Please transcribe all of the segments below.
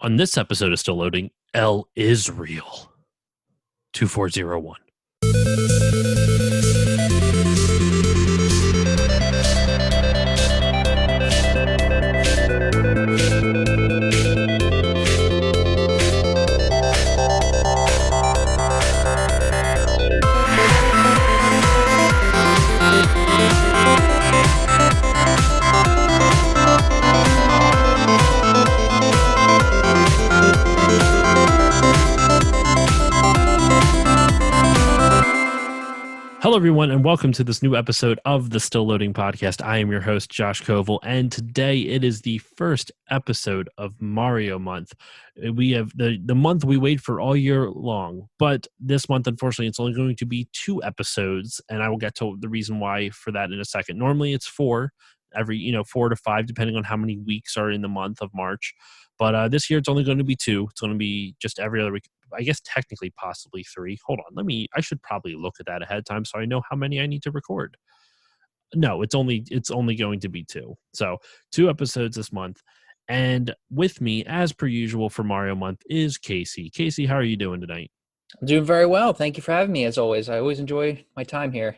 On this episode of Still Loading, L is real. 2401. Hello, everyone, and welcome to this new episode of the Still Loading podcast. I am your host, Josh Koval, and today it is the first episode of Mario Month. We have the month we wait for all year long, but this month, unfortunately, it's only going to be 2 episodes, and I will get to the reason why for that in a second. Normally, it's 4 4 to 5, depending on how many weeks are in the month of March. But this year, it's only going to be 2. It's going to be just every other week. I guess technically possibly 3. Hold on. I should probably look at that ahead of time so I know how many I need to record. No, it's only going to be 2. So 2 episodes this month. And with me, as per usual for Mario Month, is Casey. Casey, how are you doing tonight? I'm doing very well. Thank you for having me, as always. I always enjoy my time here.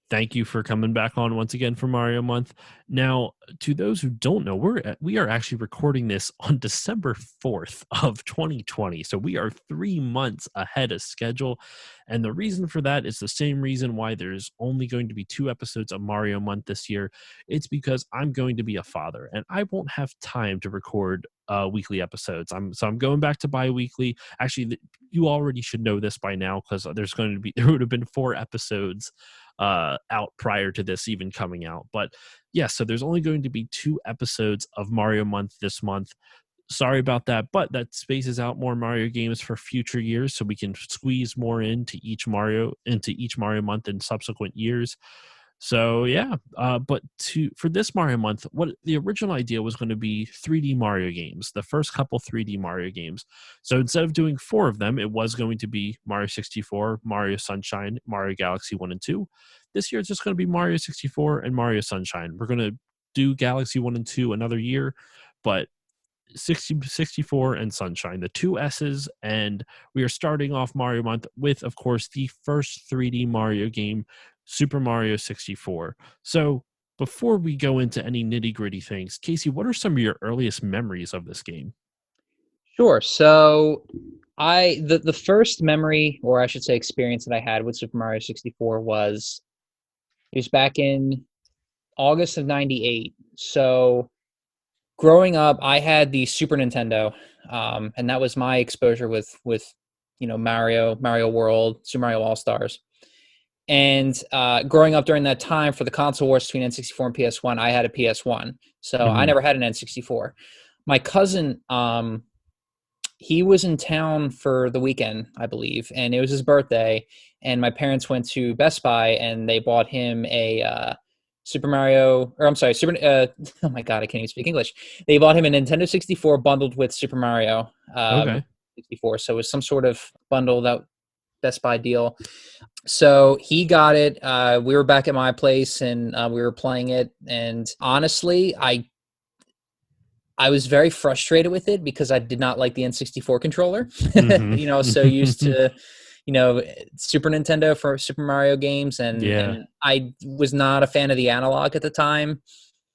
Thank you for coming back on once again for Mario Month. Now, to those who don't know, we are actually recording this on December 4th of 2020. So we are 3 months ahead of schedule. And the reason for that is the same reason why there's only going to be 2 episodes of Mario Month this year. It's because I'm going to be a father and I won't have time to record weekly episodes. I'm going back to bi-weekly. Actually, you already should know this by now because there would have been 4 episodes out prior to this even coming out. But yeah, so there's only going to be 2 episodes of Mario Month this month. Sorry about that, but that spaces out more Mario games for future years so we can squeeze more into each Mario month in subsequent years. So yeah, but for this Mario Month, what the original idea was going to be 3D Mario games, the first couple 3D Mario games. So instead of doing 4 of them, it was going to be Mario 64, Mario Sunshine, Mario Galaxy 1 and 2. This year, it's just going to be Mario 64 and Mario Sunshine. We're going to do Galaxy 1 and 2 another year, but 64 and Sunshine, the 2 S's, and we are starting off Mario Month with, of course, the first 3D Mario game, Super Mario 64. So before we go into any nitty-gritty things, Casey, what are some of your earliest memories of this game? Sure. So the first memory, or I should say experience that I had with Super Mario 64 was back in August of 98. So growing up, I had the Super Nintendo, and that was my exposure with Mario World, Super Mario All-Stars. And growing up during that time for the console wars between N64 and PS1, I had a PS1. So I never had an N64. My cousin, he was in town for the weekend, I believe, and it was his birthday. And my parents went to Best Buy and they bought him a oh my God, I can't even speak English. They bought him a Nintendo 64 bundled with Super Mario 64. So it was some sort of bundle, that Best Buy deal. So he got it. We were back at my place and we were playing it. And honestly, I was very frustrated with it because I did not like the N64 controller. Mm-hmm. So used to, Super Nintendo for Super Mario games. And I was not a fan of the analog at the time.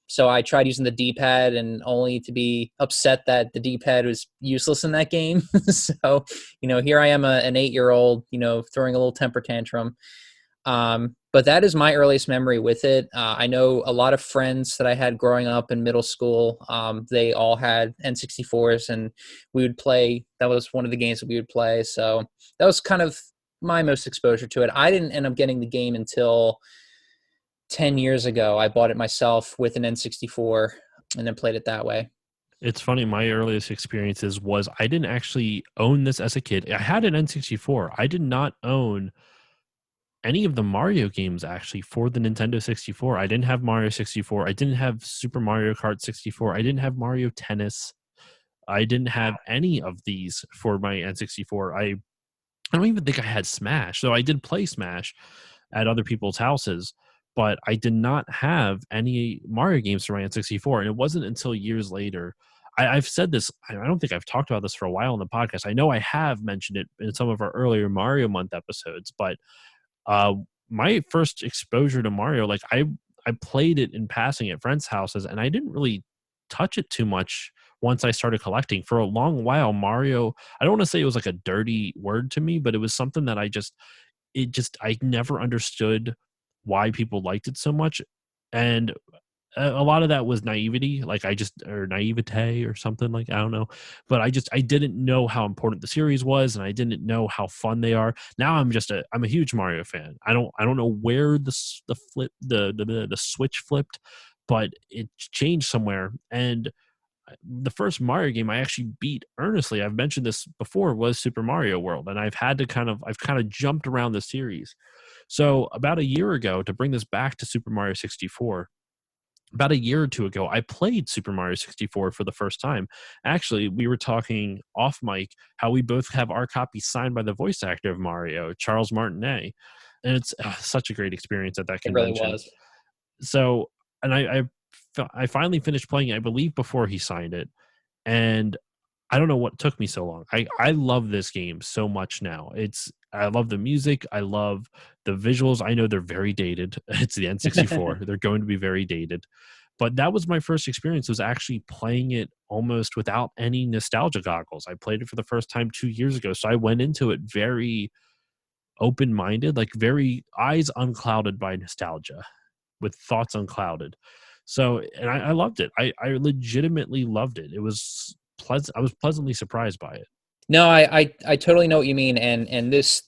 So I tried using the D-pad and only to be upset that the D-pad was useless in that game. So, here I am, an 8-year-old, throwing a little temper tantrum. But that is my earliest memory with it. I know a lot of friends that I had growing up in middle school, they all had N64s and we would play. That was one of the games that we would play. So that was kind of my most exposure to it. I didn't end up getting the game until 10 years ago. I bought it myself with an N64 and then played it that way. It's funny. My earliest experiences was I didn't actually own this as a kid. I had an N64. I did not own any of the Mario games actually for the Nintendo 64. I didn't have Mario 64. I didn't have Super Mario Kart 64. I didn't have Mario Tennis. I didn't have any of these for my N64. I don't even think I had Smash. So I did play Smash at other people's houses, but I did not have any Mario games for my N64. And it wasn't until years later I've said this. I don't think I've talked about this for a while on the podcast. I know I have mentioned it in some of our earlier Mario Month episodes, but uh, my first exposure to Mario, like I played it in passing at friends' houses, and I didn't really touch it too much once I started collecting. For a long while, Mario, I don't want to say it was like a dirty word to me, but it was something that I never understood why people liked it so much. And a lot of that was naivety, like or naivete or something, like, I don't know. But I didn't know how important the series was, and I didn't know how fun they are. Now I'm a huge Mario fan. I don't know where the switch flipped, but it changed somewhere. And the first Mario game I actually beat earnestly, I've mentioned this before, was Super Mario World, and I've kind of jumped around the series. So about a year ago, to bring this back to Super Mario 64, about a year or two ago, I played Super Mario 64 for the first time. Actually, we were talking off mic how we both have our copies signed by the voice actor of Mario, Charles Martinet, and it's such a great experience at that It really convention. was. So, and I finally finished playing it, I believe, before he signed it, and I don't know what took me so long. I love this game so much now. I love the music. I love the visuals. I know they're very dated. It's the N64. They're going to be very dated. But that was my first experience, was actually playing it almost without any nostalgia goggles. I played it for the first time 2 years ago. So I went into it very open-minded, like very eyes unclouded by nostalgia, with thoughts unclouded. So, and I loved it. I legitimately loved it. It was pleasant. I was pleasantly surprised by it. No, I totally know what you mean, and this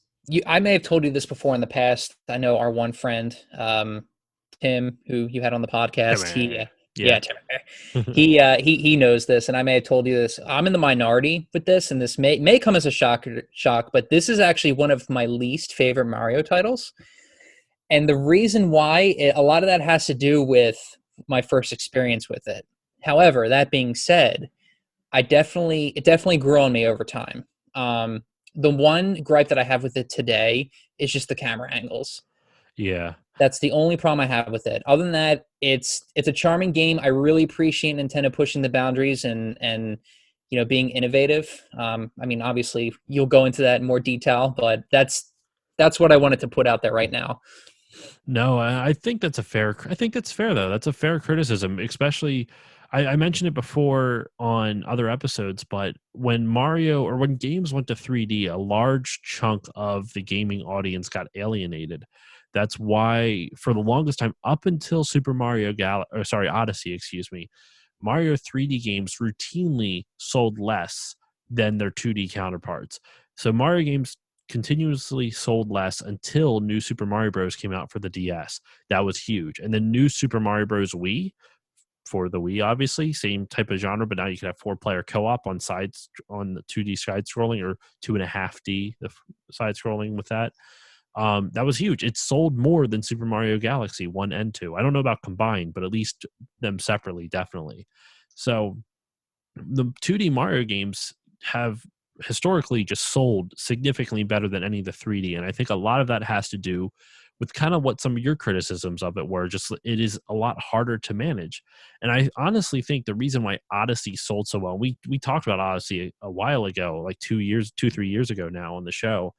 I may have told you this before in the past. I know our one friend, Tim, who you had on the Come podcast. He, on. Yeah. yeah, Tim, he knows this, and I may have told you this. I'm in the minority with this, and this may come as a shock, but this is actually one of my least favorite Mario titles. And the reason why, a lot of that has to do with my first experience with it. However, that being said, it definitely grew on me over time. The one gripe that I have with it today is just the camera angles. Yeah. That's the only problem I have with it. Other than that, it's a charming game. I really appreciate Nintendo pushing the boundaries and being innovative. I mean, obviously, you'll go into that in more detail, but that's what I wanted to put out there right now. No, I think that's fair, though. That's a fair criticism, especially I mentioned it before on other episodes, but when games went to 3D, a large chunk of the gaming audience got alienated. That's why for the longest time, up until Odyssey, excuse me, Mario 3D games routinely sold less than their 2D counterparts. So Mario games continuously sold less until New Super Mario Bros. Came out for the DS. That was huge. And then New Super Mario Bros. Wii, for the Wii, obviously, same type of genre, but now you can have 4-player co-op on the 2D side scrolling, or 2.5D the side scrolling with that. That was huge. It sold more than Super Mario Galaxy 1 and 2. I don't know about combined, but at least them separately, definitely. So the 2D Mario games have historically just sold significantly better than any of the 3D. And I think a lot of that has to do with kind of what some of your criticisms of it were. Just it is a lot harder to manage. And I honestly think the reason why Odyssey sold so well, we talked about Odyssey a while ago, like 3 years ago now on the show.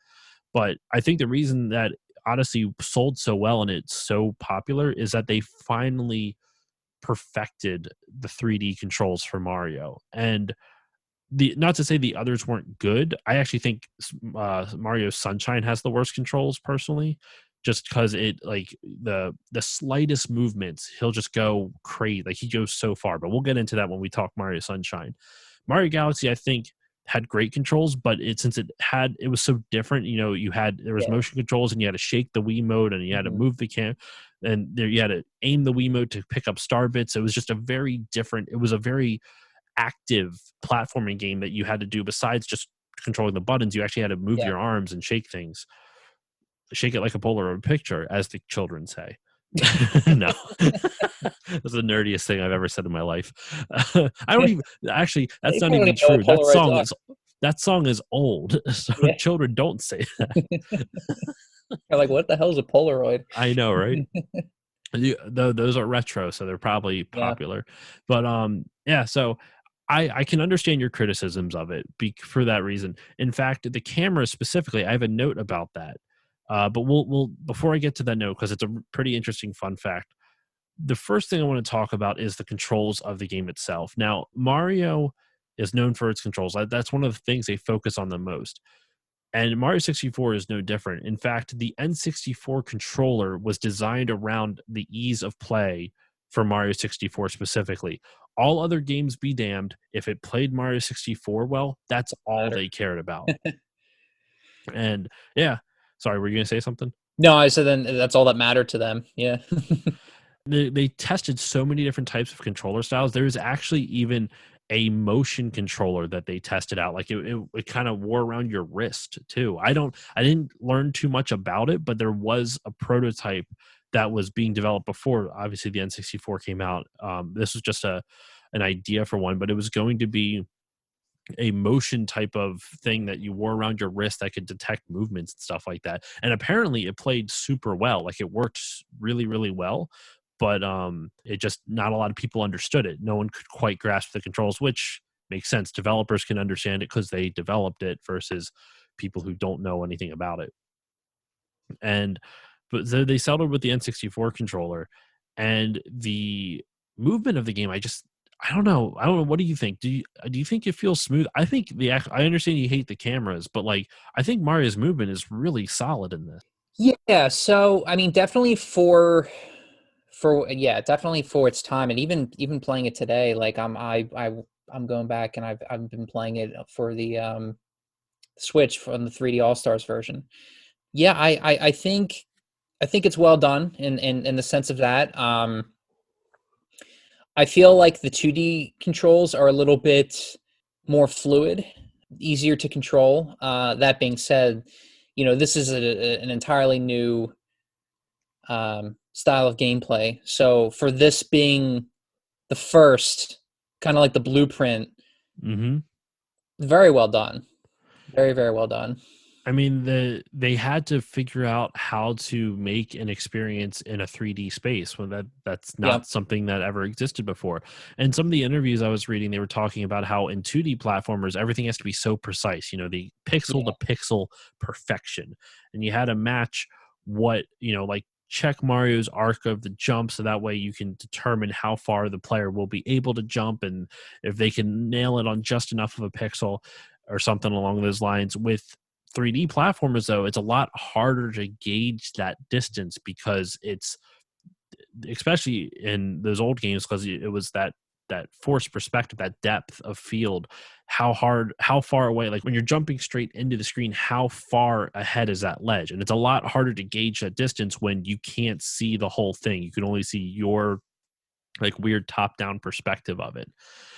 But I think the reason that Odyssey sold so well and it's so popular is that they finally perfected the 3D controls for Mario. And not to say the others weren't good. I actually think Mario Sunshine has the worst controls personally, just because it, like, the slightest movements, he'll just go crazy. Like, he goes so far, but we'll get into that when we talk Mario Sunshine. Mario Galaxy, I think, had great controls, but since it was so different. There was motion controls, and you had to shake the Wiimote, and you had to move the and there you had to aim the Wiimote to pick up star bits. It was just it was a very active platforming game that you had to do. Besides just controlling the buttons, you actually had to move your arms and shake things. Shake it like a Polaroid picture, as the children say. No. That's the nerdiest thing I've ever said in my life. I don't even actually, that's not even true. That song is old, so children don't say that. You're like, what the hell is a Polaroid? I know, right? Those are retro, so they're probably popular. But so I can understand your criticisms of it for that reason. In fact, the camera specifically, I have a note about that. But we'll before I get to that note, because it's a pretty interesting fun fact. The first thing I want to talk about is the controls of the game itself. Now, Mario is known for its controls. That's one of the things they focus on the most. And Mario 64 is no different. In fact, the N64 controller was designed around the ease of play for Mario 64 specifically. All other games be damned. If it played Mario 64 well, that's all Matter. they cared about. And yeah, sorry, were you going to say something? No, I said then that's all that mattered to them. Yeah. They tested so many different types of controller styles. There's actually even a motion controller that they tested out. Like it kind of wore around your wrist too. I didn't learn too much about it, but there was a prototype that was being developed before obviously the N64 came out. This was just an idea for one, but it was going to be a motion type of thing that you wore around your wrist that could detect movements and stuff like that. And apparently it played super well. Like it worked really, really well. But it just not a lot of people understood it. No one could quite grasp the controls, which makes sense. Developers can understand it because they developed it versus people who don't know anything about it. And but they settled with the N64 controller and the movement of the game. I don't know. I don't know. What do you think? Do you think it feels smooth? I think I understand you hate the cameras, but like I think Mario's movement is really solid in this. Yeah, so I mean, definitely definitely for its time, and even playing it today, like I'm going back and I've been playing it for the Switch from the 3D All Stars version. Yeah, I think it's well done in the sense of that. I feel like the 2D controls are a little bit more fluid, easier to control. That being said, this is an entirely new style of gameplay. So for this being the first, kind of like the blueprint, Mm-hmm. very well done. Very, very well done. I mean, they had to figure out how to make an experience in a 3D space when that's Yep. not something that ever existed before. And some of the interviews I was reading, they were talking about how in 2D platformers everything has to be so precise. The pixel to Yeah. pixel perfection, and you had to match what like check Mario's arc of the jump so that way you can determine how far the player will be able to jump and if they can nail it on just enough of a pixel or something along those lines. With 3D platformers, though, it's a lot harder to gauge that distance because it's especially in those old games because it was that forced perspective, that depth of field, how far away, like when you're jumping straight into the screen, how far ahead is that ledge? And it's a lot harder to gauge that distance when you can't see the whole thing. You can only see your like weird top down perspective of it.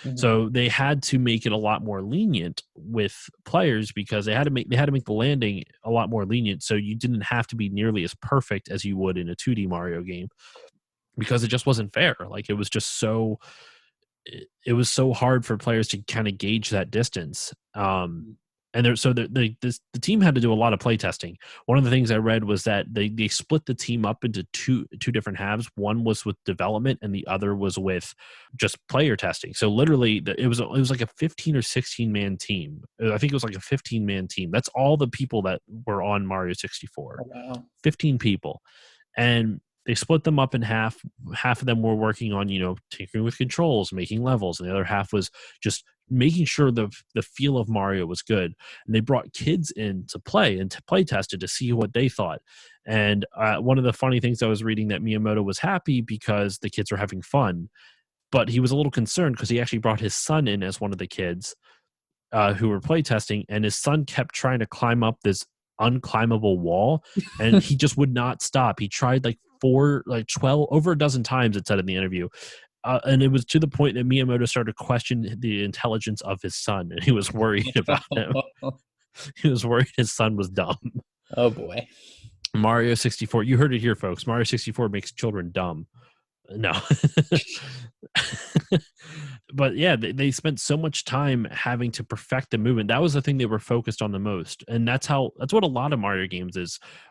Mhm. So they had to make it a lot more lenient with players because they had to make the landing a lot more lenient so you didn't have to be nearly as perfect as you would in a 2D Mario game because it just wasn't fair. Like it was so hard for players to kind of gauge that distance. And the team had to do a lot of play testing. One of the things I read was that they split the team up into two different halves. One was with development, and the other was with just player testing. So literally, it was like a 15 or 16 man team. I think it was like a 15 man team. That's all the people that were on Mario 64. Oh, wow. 15 people, and they split them up in half. Half of them were working on tinkering with controls, making levels, and the other half was just making sure the feel of Mario was good. And they brought kids in to play and to play test it to see what they thought. And one of the funny things I was reading that Miyamoto was happy because the kids were having fun, but he was a little concerned because he actually brought his son in as one of the kids who were playtesting, and his son kept trying to climb up this unclimbable wall, and he just would not stop. He tried like 12, over a dozen times, it said in the interview. And it was to the point that Miyamoto started to question the intelligence of his son, and he was worried about him. He was worried his son was dumb. Oh boy. Mario 64, you heard it here, folks. Mario 64 makes children dumb. No. But yeah, they spent so much time having to perfect the movement. That was the thing they were focused on the most. And that's what a lot of Mario games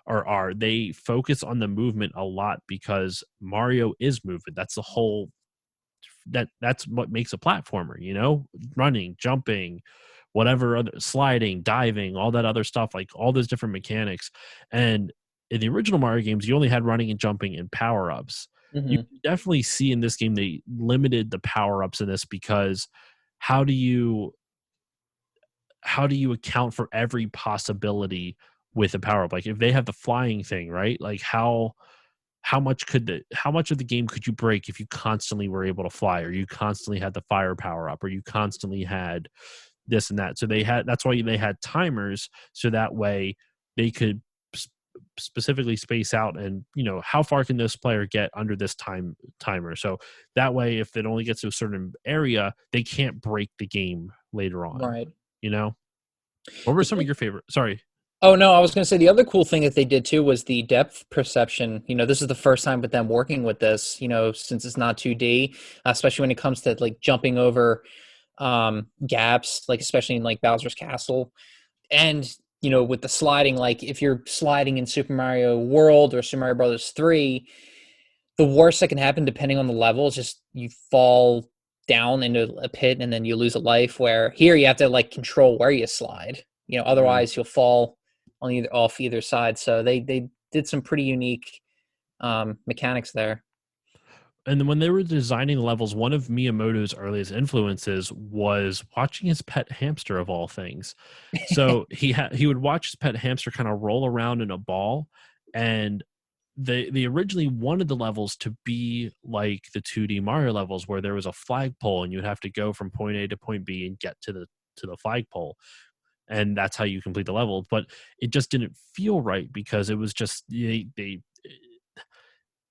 are. They focus on the movement a lot because Mario is movement. That's the whole that's what makes a platformer, running, jumping, whatever, other sliding, diving, all that other stuff, like all those different mechanics. And in the original Mario games, you only had running and jumping and power-ups. You Hmm. definitely see in this game they limited the power-ups in this, because how do you account for every possibility with a power-up? Like if they have the flying thing, right? Like how much of the game could you break if you constantly were able to fly, or you constantly had the fire power up, or you constantly had this and that? So that's why they had timers, so that way they could specifically space out, and how far can this player get under this timer. So that way, if it only gets to a certain area, they can't break the game later on. Right. you know what were The some of other- your favorite? Sorry. Oh no, I was going to say the other cool thing that they did too was the depth perception. This is the first time with them working with this. Since it's not 2D, especially when it comes to like jumping over gaps, like especially in like Bowser's Castle, and with the sliding, like if you're sliding in Super Mario World or Super Mario Brothers 3, the worst that can happen depending on the level is just you fall down into a pit and then you lose a life, where here you have to like control where you slide. Mhm. Otherwise you'll fall on either side. So they did some pretty unique mechanics there. And when they were designing levels, one of Miyamoto's earliest influences was watching his pet hamster, of all things. So he would watch his pet hamster kind of roll around in a ball, and they originally wanted the levels to be like the 2D Mario levels, where there was a flagpole and you'd have to go from point A to point B and get to the flagpole, and that's how you complete the level. But it just didn't feel right, because it was just they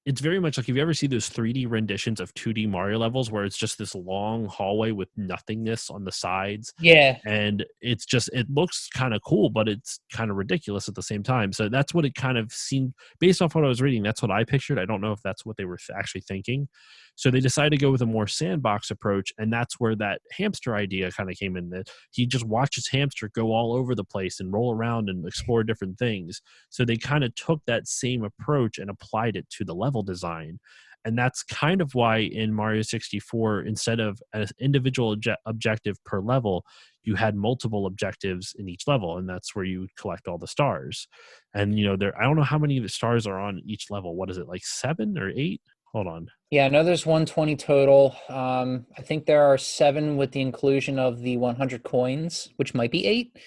it's very much like, if you ever see those 3D renditions of 2D Mario levels where it's just this long hallway with nothingness on the sides, Yeah. and it looks kind of cool, but it's kind of ridiculous at the same time. So that's what it kind of seemed, based off what I was reading, that's what I pictured. I don't know if that's what they were actually thinking. So they decided to go with a more sandbox approach, and that's where that hamster idea kind of came in, that he just watches hamster go all over the place and roll around and explore different things. So they kind of took that same approach and applied it to the level design. And that's kind of why in Mario 64, instead of an individual objective per level, you had multiple objectives in each level, and that's where you would collect all the stars. And I don't know how many of the stars are on each level. What is it, like 7 or 8? Hold on. Yeah, I know there's 120 total. I think there are 7 with the inclusion of the 100 coins, which might be 8, if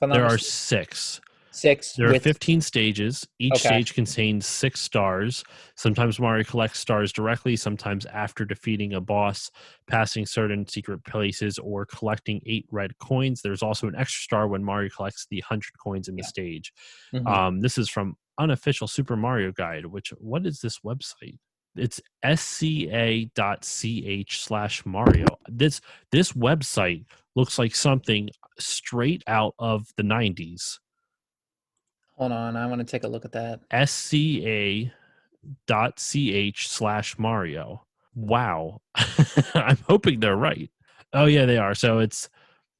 I'm not There are mistaken. 6. 6 There are with 15 stages. Each okay. stage contains 6 stars. Sometimes Mario collects stars directly, sometimes after defeating a boss, passing certain secret places, or collecting 8 red coins. There's also an extra star when Mario collects the 100 coins in the Yeah. stage. Hmm. This is from Unofficial Super Mario Guide, what is this website? It's sca.ch/Mario. This website looks like something straight out of the 90s. Hold on, I want to take a look at that. sca.ch/Mario. Wow. I'm hoping they're right. Oh yeah, they are. So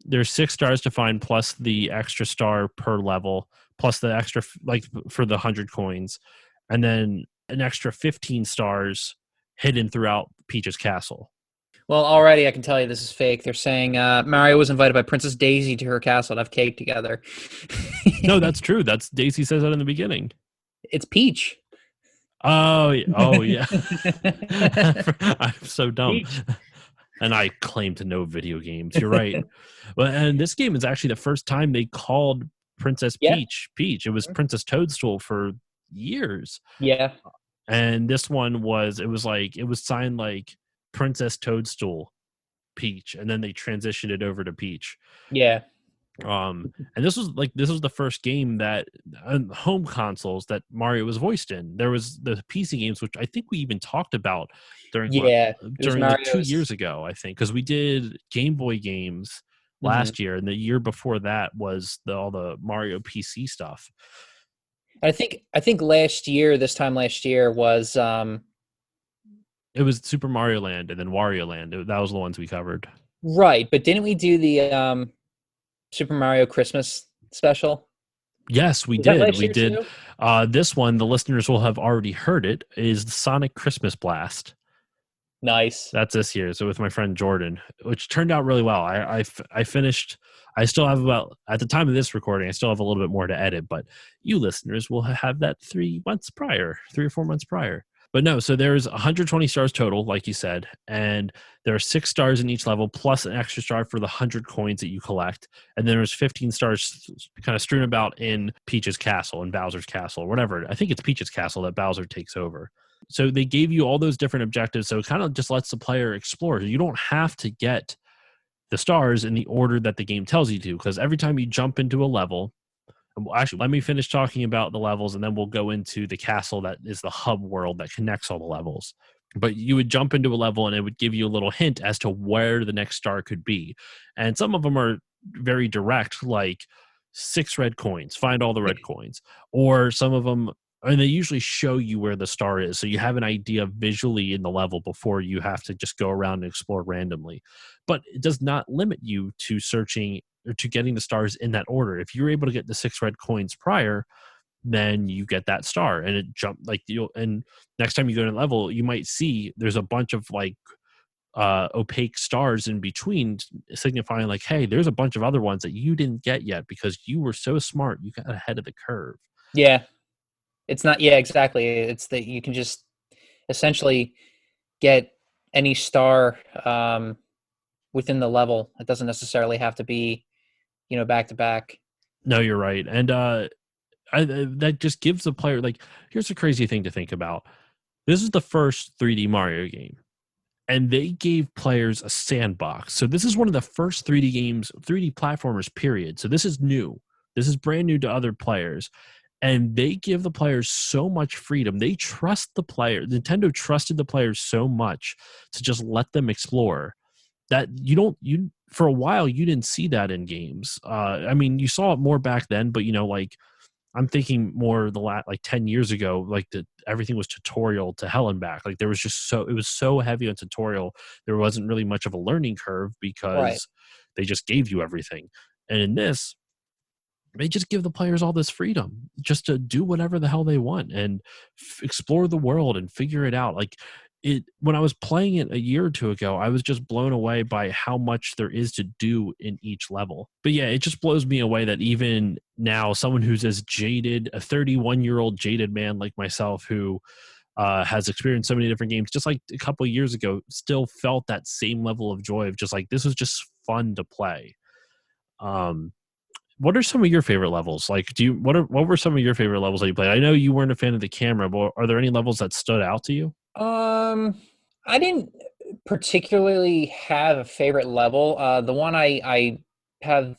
there's 6 stars to find, plus the extra star per level, plus the extra, like, for the 100 coins, and then an extra 15 stars hidden throughout Peach's castle. Well, already I can tell you this is fake. They're saying Mario was invited by Princess Daisy to her castle to have cake together. No, that's true. That's Daisy says that in the beginning. It's Peach. Oh, yeah. I'm so dumb. Peach. And I claim to know video games. You're right. Well, and this game is actually the first time they called Princess Yeah. Peach Peach. It was Princess Toadstool for years. Yeah. And this one it was signed like Princess Toadstool Peach, and then they transitioned it over to Peach. Yeah. And this was the first game that on home consoles that Mario was voiced in. There was the PC games, which I think we even talked about during Yeah. It was like 2 Mario's. years ago, I think, because we did Game Boy games Mhm. last year, and the year before that was all the Mario PC stuff. I think this time last year was It was Super Mario Land and then Wario Land. That was the ones we covered. right, but didn't we do the Super Mario Christmas special? Yes, we Was that did. last We year did. too? This one, the listeners will have already heard it, is the Sonic Christmas Blast. Nice. That's this year. So with my friend Jordan, which turned out really well. I finished. I still have about at the time of this recording. I still have a little bit more to edit, but you listeners will have that 3 months prior, 3 or 4 months prior. But no, so there's 120 stars total, like you said, and there are 6 stars in each level, plus an extra star for the 100 coins that you collect. And then there's 15 stars kind of strewn about in Peach's castle and Bowser's castle, or whatever. I think it's Peach's castle that Bowser takes over. So they gave you all those different objectives. So it kind of just lets the player explore. You don't have to get the stars in the order that the game tells you to, because every time you jump into a level, actually, let me finish talking about the levels and then we'll go into the castle that is the hub world that connects all the levels. But you would jump into a level and it would give you a little hint as to where the next star could be. And some of them are very direct, like 6 red coins, find all the red coins. Or some of them, and they usually show you where the star is. So you have an idea visually in the level before you have to just go around and explore randomly. But it does not limit you to searching or to getting the stars in that order. If you're able to get the 6 red coins prior, then you get that star and it jumped like you. And next time you go to level, you might see there's a bunch of like opaque stars in between, signifying like, hey, there's a bunch of other ones that you didn't get yet because you were so smart, you got ahead of the curve. Yeah. It's not, yeah, exactly. It's that you can just essentially get any star within the level. It doesn't necessarily have to be, back to back. No, you're right. And that just gives the player, like, here's a crazy thing to think about. This is the first 3D Mario game, and they gave players a sandbox. So this is one of the first 3D games, 3D platformers, period. So this is new. This is brand new to other players. And they give the players so much freedom. They trust the player. Nintendo trusted the players so much to just let them explore that you for a while you didn't see that in games. I mean, you saw it more back then, but like I'm thinking more like 10 years ago, like everything was tutorial to hell and back. Like there was just it was so heavy on tutorial. There wasn't really much of a learning curve because they just gave you everything. And in this, they just give the players all this freedom just to do whatever the hell they want and explore the world and figure it out. Like when I was playing it a year or two ago, I was just blown away by how much there is to do in each level. But yeah, it just blows me away that even now, someone who's as jaded, a 31-year-old jaded man like myself who has experienced so many different games, just like a couple of years ago, still felt that same level of joy of just like, this was just fun to play. What are some of your favorite levels? Like, what were some of your favorite levels that you played? I know you weren't a fan of the camera, but are there any levels that stood out to you? I didn't particularly have a favorite level. The one I have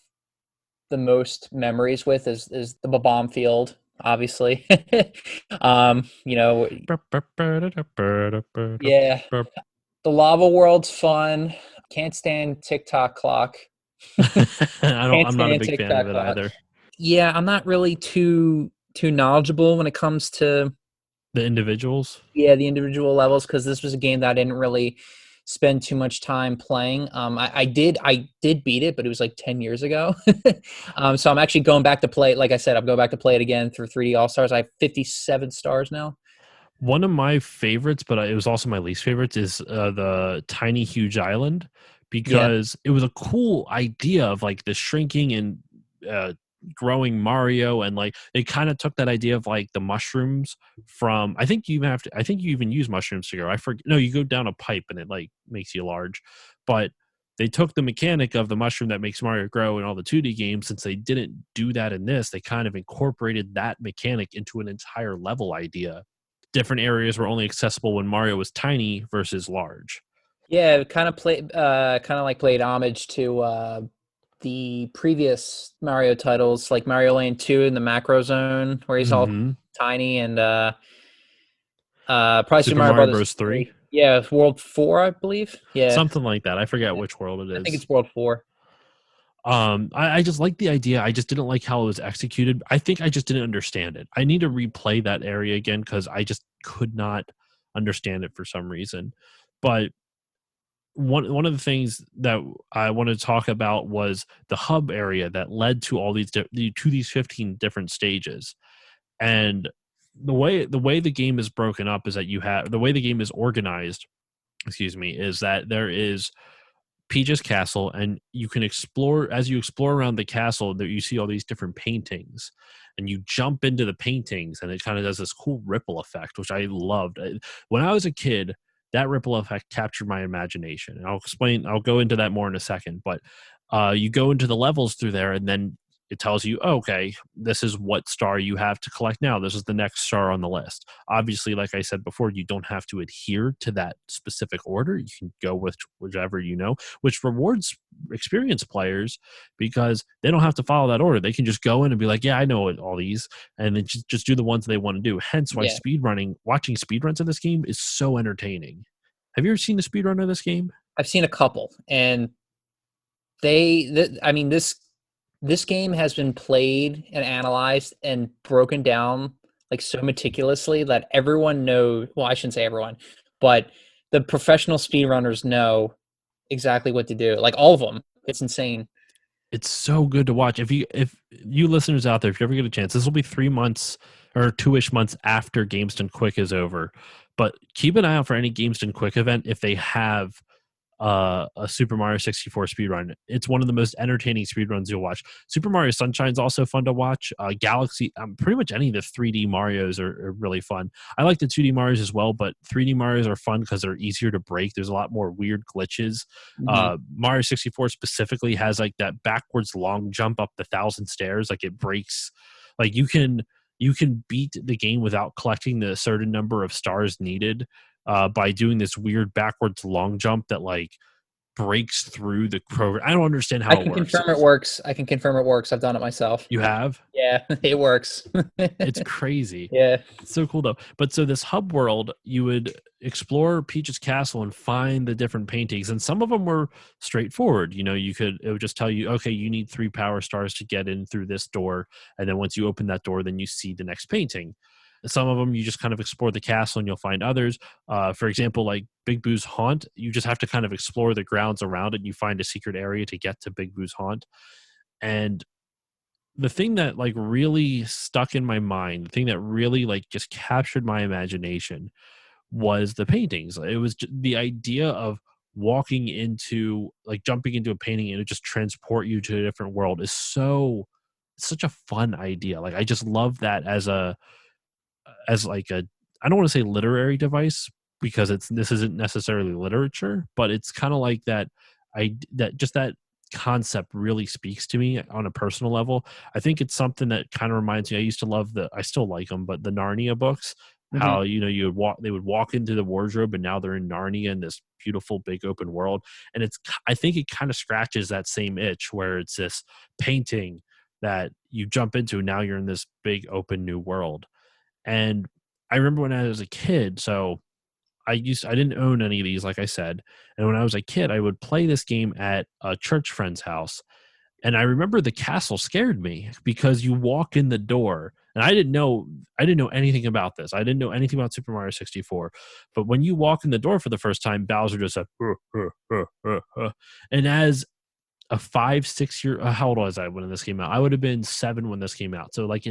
the most memories with is the bomb field, obviously. Yeah, the lava world's fun. Can't stand TikTok clock. I'm not a big fan of it either. Yeah, I'm not really too knowledgeable when it comes to the individuals. Yeah, the individual levels, because this was a game that I didn't really spend too much time playing. I did beat it, but it was like 10 years ago. So I'm actually going back to play. Like I said, I'm going back to play it again through 3D All Stars. I have 57 stars now. One of my favorites, but it was also my least favorites, is the Tiny Huge Island, because it was a cool idea of like the shrinking and growing Mario, and like they kind of took that idea of like the mushrooms from, I think you even use mushrooms to grow. I forget. No, you go down a pipe and it like makes you large, but they took the mechanic of the mushroom that makes Mario grow in all the 2D games. Since they didn't do that in this, they kind of incorporated that mechanic into an entire level idea. Different areas were only accessible when Mario was tiny versus large. Yeah, it kind of played homage to the previous Mario titles, like Mario Land 2 in the Macro Zone, where he's all tiny, and probably Super Mario Bros. 3. Yeah, World 4, I believe. Yeah, something like that. I forget which world it is. I think it's World 4. I just like the idea. I just didn't like how it was executed. I think I just didn't understand it. I need to replay that area again because I just could not understand it for some reason. But one of the things that I wanted to talk about was the hub area that led to all these 15 different stages. And the way the game is broken up is that the way the game is organized excuse me, is that there is Peach's castle, and you can explore as you explore around the castle. That you see all these different paintings, and you jump into the paintings, and it kind of does this cool ripple effect, which I loved. When I was a kid, that ripple effect captured my imagination, and I'll explain. I'll go into that more in a second, but you go into the levels through there, and then it tells you, oh, okay, this is what star you have to collect now. This is the next star on the list. Obviously, like I said before, you don't have to adhere to that specific order. You can go with whichever you know, which rewards experienced players because they don't have to follow that order. They can just go in and be like, yeah, I know all these, and then just do the ones they want to do. Hence why Yeah, watching speedruns of this game is so entertaining. Have you ever seen a speedrun of this game? I've seen a couple, and I mean, this game has been played and analyzed and broken down like so meticulously that everyone knows. Well, I shouldn't say everyone, but the professional speedrunners know exactly what to do. Like all of them. It's insane. It's so good to watch. If you listeners out there, if you ever get a chance, this will be 3 months or 2-ish months after Gameston Quick is over. But keep an eye out for any Gameston Quick event if they have a Super Mario 64 speedrun. It's one of the most entertaining speedruns you'll watch. Super Mario Sunshine's also fun to watch. Galaxy, pretty much any of the 3D Marios are really fun. I like the 2D Marios as well, but 3D Marios are fun because they're easier to break. There's a lot more weird glitches. Mhm. Mario 64 specifically has like that backwards long jump up the 1,000 stairs. Like it breaks. Like you can beat the game without collecting the certain number of stars needed by doing this weird backwards long jump that like breaks through the program. I don't understand I how it can works. confirm it works. I can confirm it works. I've done it myself. You have? Yeah, it works. It's crazy. Yeah. It's so cool though. But so this hub world, you would explore Peach's castle and find the different paintings, and some of them were straightforward. It would just tell you, okay, you need 3 power stars to get in through this door, and then once you open that door, then you see the next painting. Some of them you just kind of explore the castle and you'll find others. For example, like Big Boo's haunt, you just have to kind of explore the grounds around it. And you find a secret area to get to Big Boo's haunt, and the thing that like really stuck in my mind, the thing that really like just captured my imagination was the paintings. It was the idea of walking into like jumping into a painting and it just transport you to a different world is such a fun idea. Like I just love that as like a I don't want to say literary device because this isn't necessarily literature, but it's kind of like that that concept really speaks to me on a personal level. I think it's something that kind of reminds me. I still like them, but the Narnia books, Mhm. how they would walk into the wardrobe and now they're in Narnia in this beautiful big open world. And I think it kind of scratches that same itch where it's this painting that you jump into, now you're in this big open new world. And I remember when I was a kid, so I didn't own any of these, like I said. And when I was a kid, I would play this game at a church friend's house. And I remember the castle scared me because you walk in the door, and I didn't know anything about this. I didn't know anything about Super Mario 64. But when you walk in the door for the first time, Bowser just said, and as a 5-6 year, how old was I when this came out? I would have been 7 when this came out, so like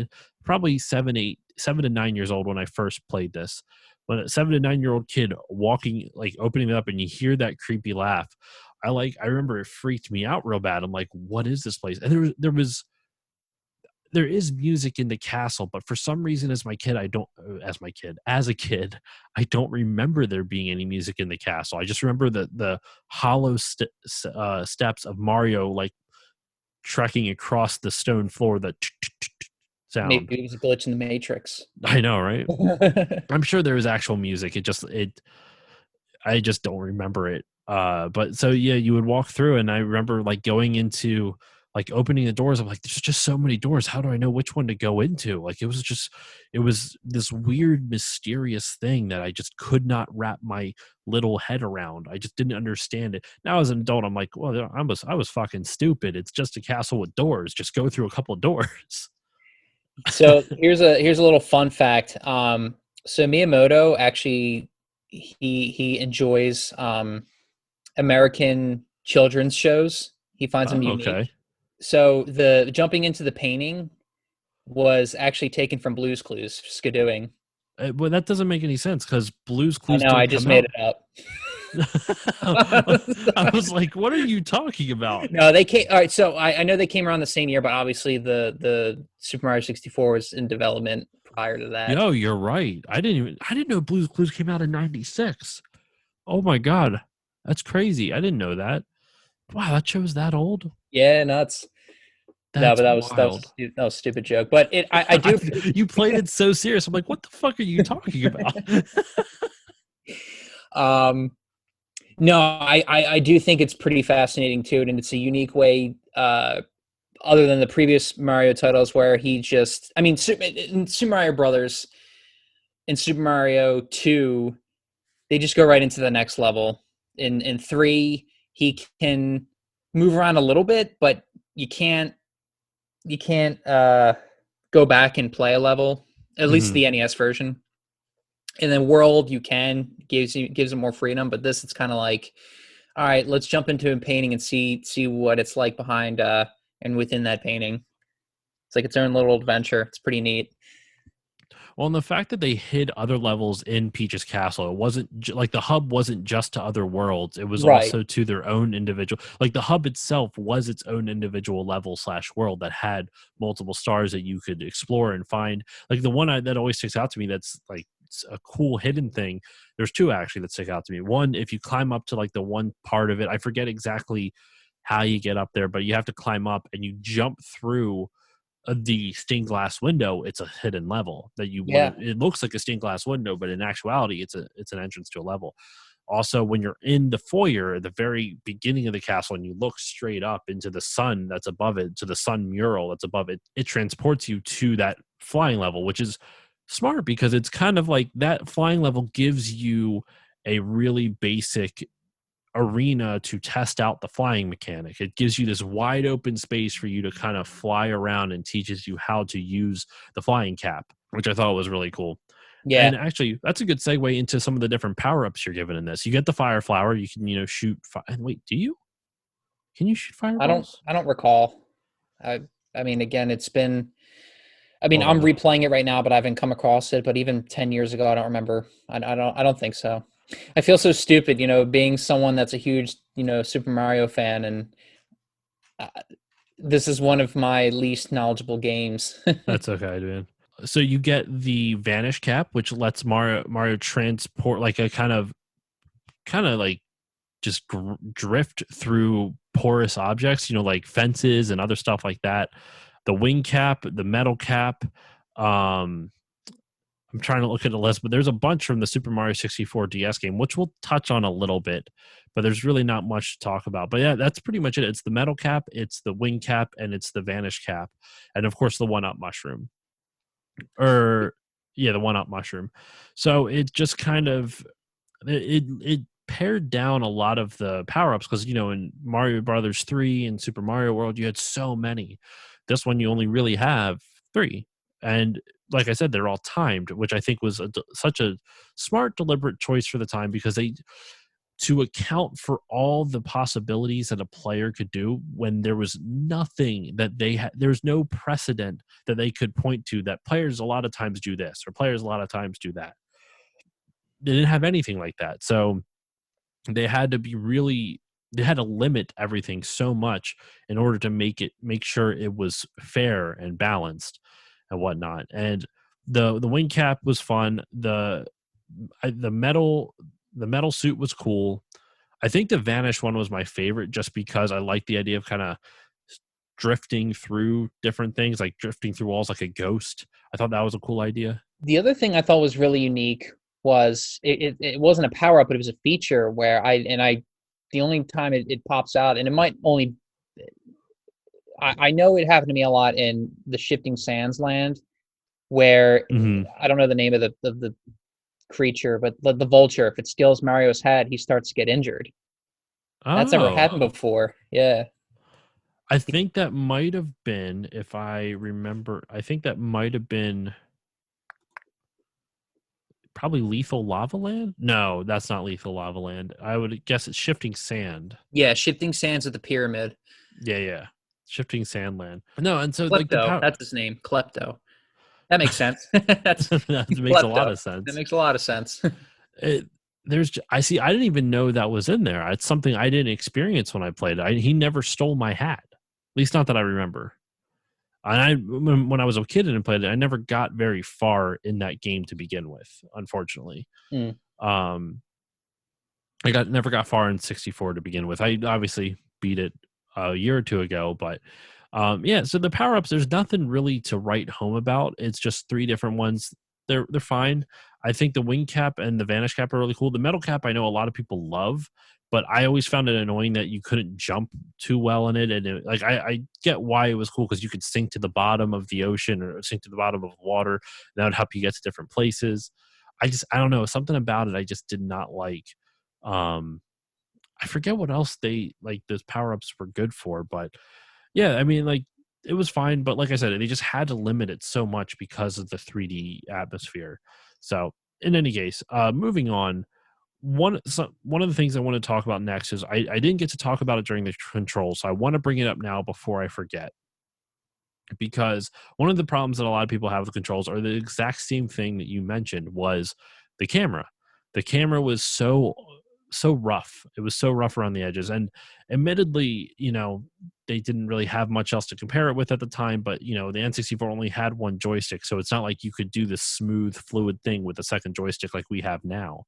probably 7 to 9 years old when I first played this. When a 7 to 9 year old kid walking, like opening it up, and you hear that creepy laugh, I remember it freaked me out real bad. I'm like, what is this place? And there is music in the castle, but for some reason, as a kid, I don't remember there being any music in the castle. I just remember the hollow steps of Mario, like trekking across the stone floor, that Maybe sound. it was a glitch in the Matrix. I know, right? I'm sure there was actual music. I just don't remember it. But so yeah, you would walk through, and I remember like going into like opening the doors. I'm like, there's just so many doors. How do I know which one to go into? Like it was this weird, mysterious thing that I just could not wrap my little head around. I just didn't understand it. Now as an adult, I'm like, well, I was fucking stupid. It's just a castle with doors. Just go through a couple of doors. So here's a little fun fact. So Miyamoto actually he enjoys American children's shows. He finds them Oh, unique. okay. So the jumping into the painting was actually taken from Blue's Clues, skidooing. Well, that doesn't make any sense because Blue's I Clues know, I didn't just come made out. it up. I was like, what are you talking about? No, they came. All right, so I know they came around the same year, but obviously the Super Mario 64 was in development prior to that. Yo, you're right. I didn't know Blue's Clues came out in 96. Oh my god. That's crazy. I didn't know that. Wow, that show's that old? Yeah, nuts. No, but That's wild. that was a stupid joke. But I do. You played it so serious. I'm like, what the fuck are you talking about? um, no, I do think it's pretty fascinating too, and it's a unique way. Other than the previous Mario titles, where he just, I mean, in Super Mario Brothers and Super Mario 2, they just go right into the next level. In 3, he can move around a little bit, but you can't go back and play a level, at least Mhm. the NES version. And then World, you can gives it more freedom, but this it's kind of like, all right, let's jump into a painting and see what it's like behind and within that painting. It's like its own little adventure. It's pretty neat. Well, and the fact that they hid other levels in Peach's Castle, it wasn't like the hub wasn't just to other worlds. It was Right. also to their own individual. Like the hub itself was its own individual level slash world that had multiple stars that you could explore and find. Like the one that always sticks out to me, that's like a cool hidden thing. There's two actually that stick out to me. One, if you climb up to like the one part of it, I forget exactly how you get up there, but you have to climb up and you jump through the stained glass window. It's a hidden level that you Yeah. wouldn't, it looks like a stained glass window, but in actuality it's an entrance to a level. Also, when you're in the foyer at the very beginning of the castle and you look straight up into the sun that's above it, to the sun mural that's above it, it transports you to that flying level, which is smart because it's kind of like that flying level gives you a really basic arena to test out the flying mechanic. It gives you this wide open space for you to kind of fly around and teaches you how to use the flying cap, which I thought was really cool. Yeah. And actually, that's a good segue into some of the different power ups you're given in this. You get the fire flower. You can, shoot. And wait, do you? Can you shoot fireballs? I don't recall. I mean, again, it's been. I mean, Hold I'm on. replaying it right now, but I haven't come across it. But even 10 years ago, I don't remember. I don't think so. I feel so stupid, being someone that's a huge, Super Mario fan, and uh, this is one of my least knowledgeable games. That's okay, man. So you get the vanish cap, which lets Mario transport like a kind of like just drift through porous objects, like fences and other stuff like that. The wing cap, the metal cap. Um, I'm trying to look at the list, but there's a bunch from the Super Mario 64 DS game, which we'll touch on a little bit, but there's really not much to talk about. But yeah, that's pretty much it. It's the metal cap, it's the wing cap, and it's the vanish cap, and of course the one-up mushroom. Or yeah, the one-up mushroom. So it just kind of it pared down a lot of the power-ups because in Mario Brothers 3 and Super Mario World you had so many. This one you only really have 3. And like I said, they're all timed, which I think was such a smart, deliberate choice for the time because they to account for all the possibilities that a player could do when there was nothing that they had. There's no precedent that they could point to that players a lot of times do this or players a lot of times do that. They didn't have anything like that. So they had to be really they had to limit everything so much in order to make sure it was fair and balanced and whatnot. And the wing cap was fun. The metal suit was cool. I think the vanish one was my favorite just because I like the idea of kind of drifting through different things, like drifting through walls like a ghost. I thought that was a cool idea. The other thing I thought was really unique was it wasn't a power up, but it was a feature where the only time it pops out, and it might only I know it happened to me a lot in the Shifting Sands land, where Mm-hmm. I don't know the name of the creature, but the vulture, if it steals Mario's head, he starts to get injured. That's never Oh, happened before. Yeah. I think that might have been, if I remember, I think that might have been probably Lethal Lava Land. No, that's not Lethal Lava Land. I would guess it's Shifting Sand. Yeah, Shifting Sands of the Pyramid. Yeah, yeah. Shifting Sand Land. No, and so like the Klepto, power that's his name. Klepto. That makes sense. That's that makes a lot Klepto. of That sense. makes a lot of sense. I see. I didn't even know that was in there. It's something I didn't experience when I played it. He never stole my hat, at least not that I remember. And when I was a kid and played it, I never got very far in that game to begin with. Unfortunately, Mm. um, never got far in 64 to begin with. I obviously beat it a year or two ago, but yeah. So the power ups, there's nothing really to write home about. It's just three different ones. They're fine. I think the wing cap and the vanish cap are really cool. The metal cap, I know a lot of people love, but I always found it annoying that you couldn't jump too well in it. And like I get why it was cool because you could sink to the bottom of the ocean or sink to the bottom of water. And that would help you get to different places. I don't know, something about it I just did not like. Um, I forget what else they like those power ups were good for, but yeah, I mean, like it was fine, but like I said, they just had to limit it so much because of the 3D atmosphere. So, in any case, moving on. One of the things I want to talk about next is I didn't get to talk about it during the control, so I want to bring it up now before I forget. Because one of the problems that a lot of people have with controls are the exact same thing that you mentioned was the camera. The camera was so rough. It was so rough around the edges. And admittedly, they didn't really have much else to compare it with at the time, but the N64 only had one joystick, so it's not like you could do this smooth, fluid thing with a second joystick like we have now.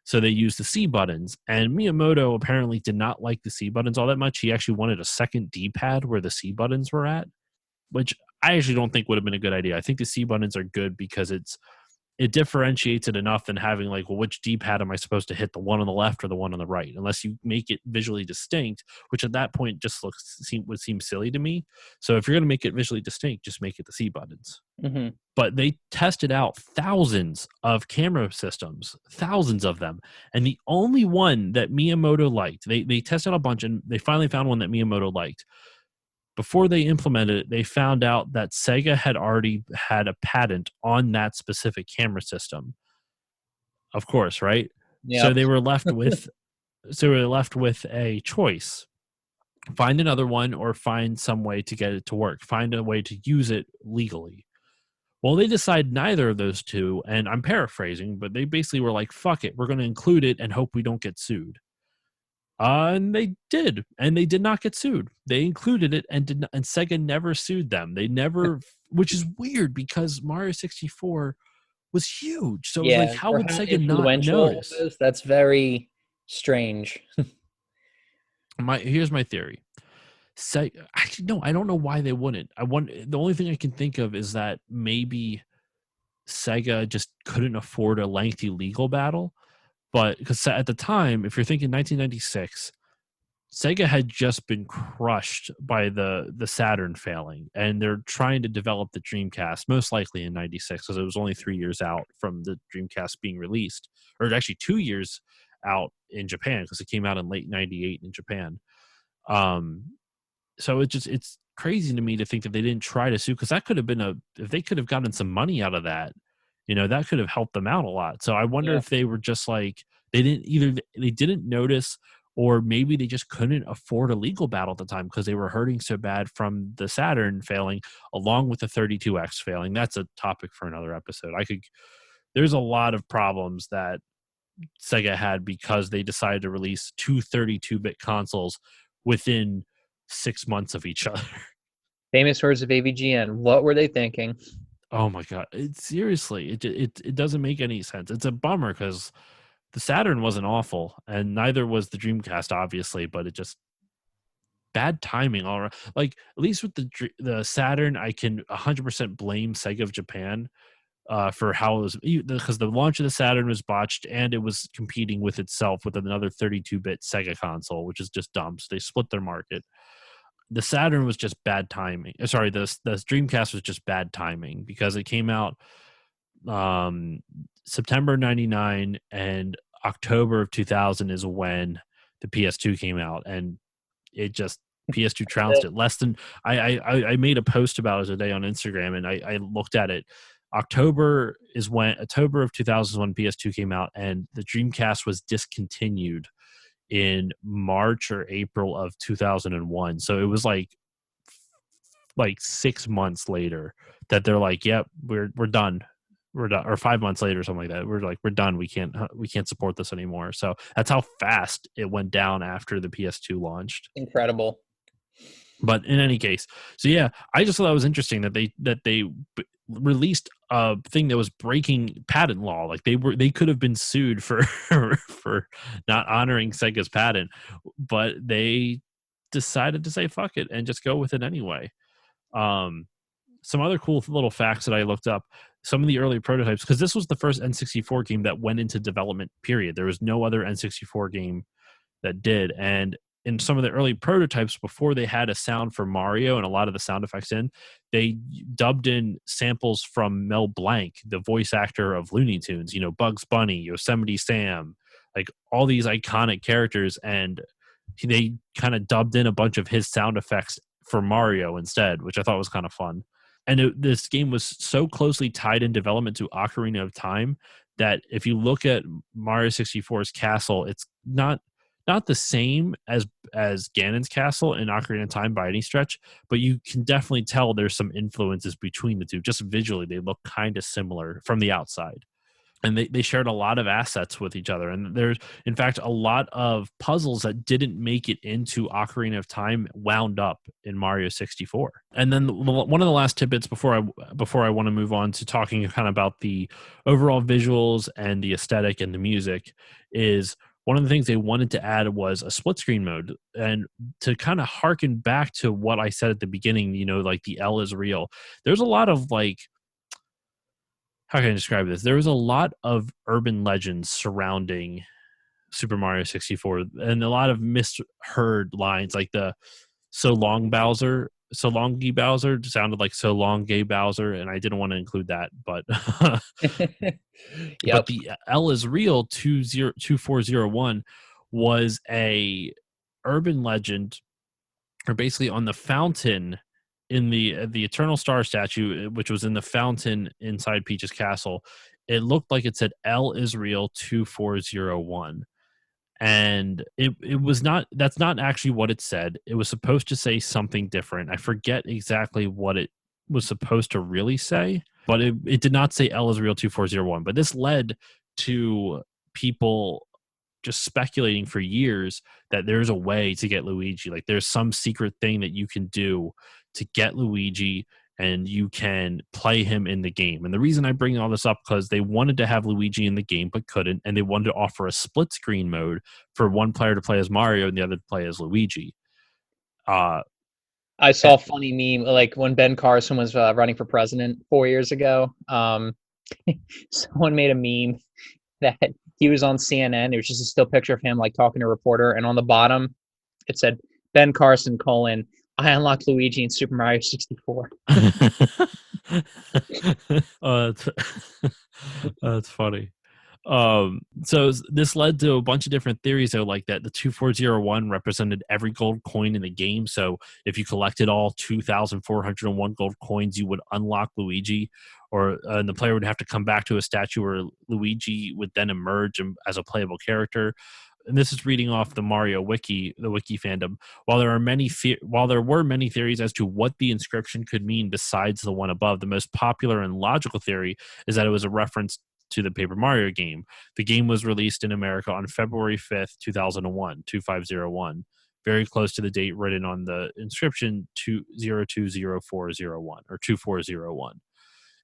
So they used the C buttons, and Miyamoto apparently did not like the C buttons all that much. He actually wanted a second D-pad where the C buttons were at, which I actually don't think would have been a good idea. I think the C buttons are good because it differentiates it enough than having like, well, which D-pad am I supposed to hit, the one on the left or the one on the right? Unless you make it visually distinct, which at that point just would seem silly to me. So if you're going to make it visually distinct, just make it the C buttons. Mm-hmm. But they tested out thousands of camera systems, thousands of them. And the only one that Miyamoto liked, they tested out a bunch and they finally found one that Miyamoto liked. Before they implemented it, they found out that Sega had already had a patent on that specific camera system. Of course, right? So Yep. they were left with a choice. Find another one or find some way to get it to work. Find a way to use it legally. Well, they decided neither of those two, and I'm paraphrasing, but they basically were like, fuck it, we're going to include it and hope we don't get sued. And they did, and they did not get sued. They included it and and Sega never sued them. They never, which is weird because Mario 64 was huge. So it was like, Yeah, how for would how Sega not influential it notice? was, that's very strange. Here's my theory. Actually, no, I don't know why they wouldn't. The only thing I can think of is that maybe Sega just couldn't afford a lengthy legal battle. But because at the time, if you're thinking 1996, Sega had just been crushed by the Saturn failing, and they're trying to develop the Dreamcast, most likely in '96, because it was only 3 years out from the Dreamcast being released, or actually 2 years out in Japan, because it came out in late '98 in Japan. Um, so it's crazy to me to think that they didn't try to sue, because that could have been if they could have gotten some money out of that, that could have helped them out a lot. So I wonder Yeah. if they were just like they didn't notice, or maybe they just couldn't afford a legal battle at the time because they were hurting so bad from the Saturn failing, along with the 32X failing. That's a topic for another episode. There's a lot of problems that Sega had because they decided to release two 32-bit consoles within 6 months of each other. Famous words of AVGN. What were they thinking? Oh my god! It doesn't make any sense. It's a bummer because the Saturn wasn't awful, and neither was the Dreamcast, obviously. But it just bad timing. All right, like at least with the Saturn, I can 100% blame Sega of Japan for how it was, because the launch of the Saturn was botched, and it was competing with itself with another 32-bit Sega console, which is just dumb. So they split their market. The Saturn was just bad timing. Sorry, the Dreamcast was just bad timing because it came out um, September '99, and October of 2000 is when the PS2 came out, and it just PS2 trounced it. Less than I made a post about it today on Instagram, and I looked at it. October of 2000 is when PS2 came out, and the Dreamcast was discontinued in March or April of 2001. So it was like 6 months later that they're like, "Yep, we're done." we're done, or 5 months later or something like that. We're like, we're done. We can't support this anymore. So that's how fast it went down after the PS2 launched. Incredible. But in any case, so yeah, I just thought it was interesting that they released a thing that was breaking patent law. Like they could have been sued for for not honoring Sega's patent, but they decided to say fuck it and just go with it anyway. Um, some other cool little facts that I looked up. Some of the early prototypes, because this was the first N64 game that went into development. Period. There was no other N64 game that did. And in some of the early prototypes, before they had a sound for Mario and a lot of the sound effects in, they dubbed in samples from Mel Blanc, the voice actor of Looney Tunes, Bugs Bunny, Yosemite Sam, like all these iconic characters. And they kind of dubbed in a bunch of his sound effects for Mario instead, which I thought was kind of fun. And this game was so closely tied in development to Ocarina of Time that if you look at Mario 64's castle, it's not the same as Ganon's castle in Ocarina of Time by any stretch, but you can definitely tell there's some influences between the two. Just visually, they look kind of similar from the outside. And they shared a lot of assets with each other. And there's, in fact, a lot of puzzles that didn't make it into Ocarina of Time wound up in Mario 64. And then one of the last tidbits before I want to move on to talking kind of about the overall visuals and the aesthetic and the music is one of the things they wanted to add was a split screen mode. And to kind of harken back to what I said at the beginning, like the L is real. There's a lot of like, how can I describe this? There was a lot of urban legends surrounding Super Mario 64 and a lot of misheard lines like the so long Longy Bowser sounded like so long gay Bowser, and I didn't want to include that, but Yep. but the L is real 2401 was a urban legend, or basically on the fountain in the Eternal Star statue, which was in the fountain inside Peach's castle. It looked like it said L Israel 2401. And it was not, that's not actually what it said. It was supposed to say something different. I forget exactly what it was supposed to really say, but it did not say L Israel 2401. But this led to people just speculating for years that there's a way to get Luigi. Like there's some secret thing that you can do to get Luigi and you can play him in the game. And the reason I bring all this up because they wanted to have Luigi in the game but couldn't, and they wanted to offer a split screen mode for one player to play as Mario and the other to play as Luigi. I saw a funny meme like when Ben Carson was running for president 4 years ago. Someone made a meme that he was on CNN. It was just a still picture of him like talking to a reporter, and on the bottom it said Ben Carson : I unlocked Luigi in Super Mario 64. That's funny. So this led to a bunch of different theories though, like that the 2401 represented every gold coin in the game. So if you collected all 2,401 gold coins, you would unlock Luigi, or and the player would have to come back to a statue where Luigi would then emerge as a playable character. And this is reading off the Mario wiki, the wiki fandom. While there were many theories as to what the inscription could mean besides the one above, the most popular and logical theory is that it was a reference to the Paper Mario game. The game was released in America on February 5th, 2001, 2501, very close to the date written on the inscription 020401 or 2401.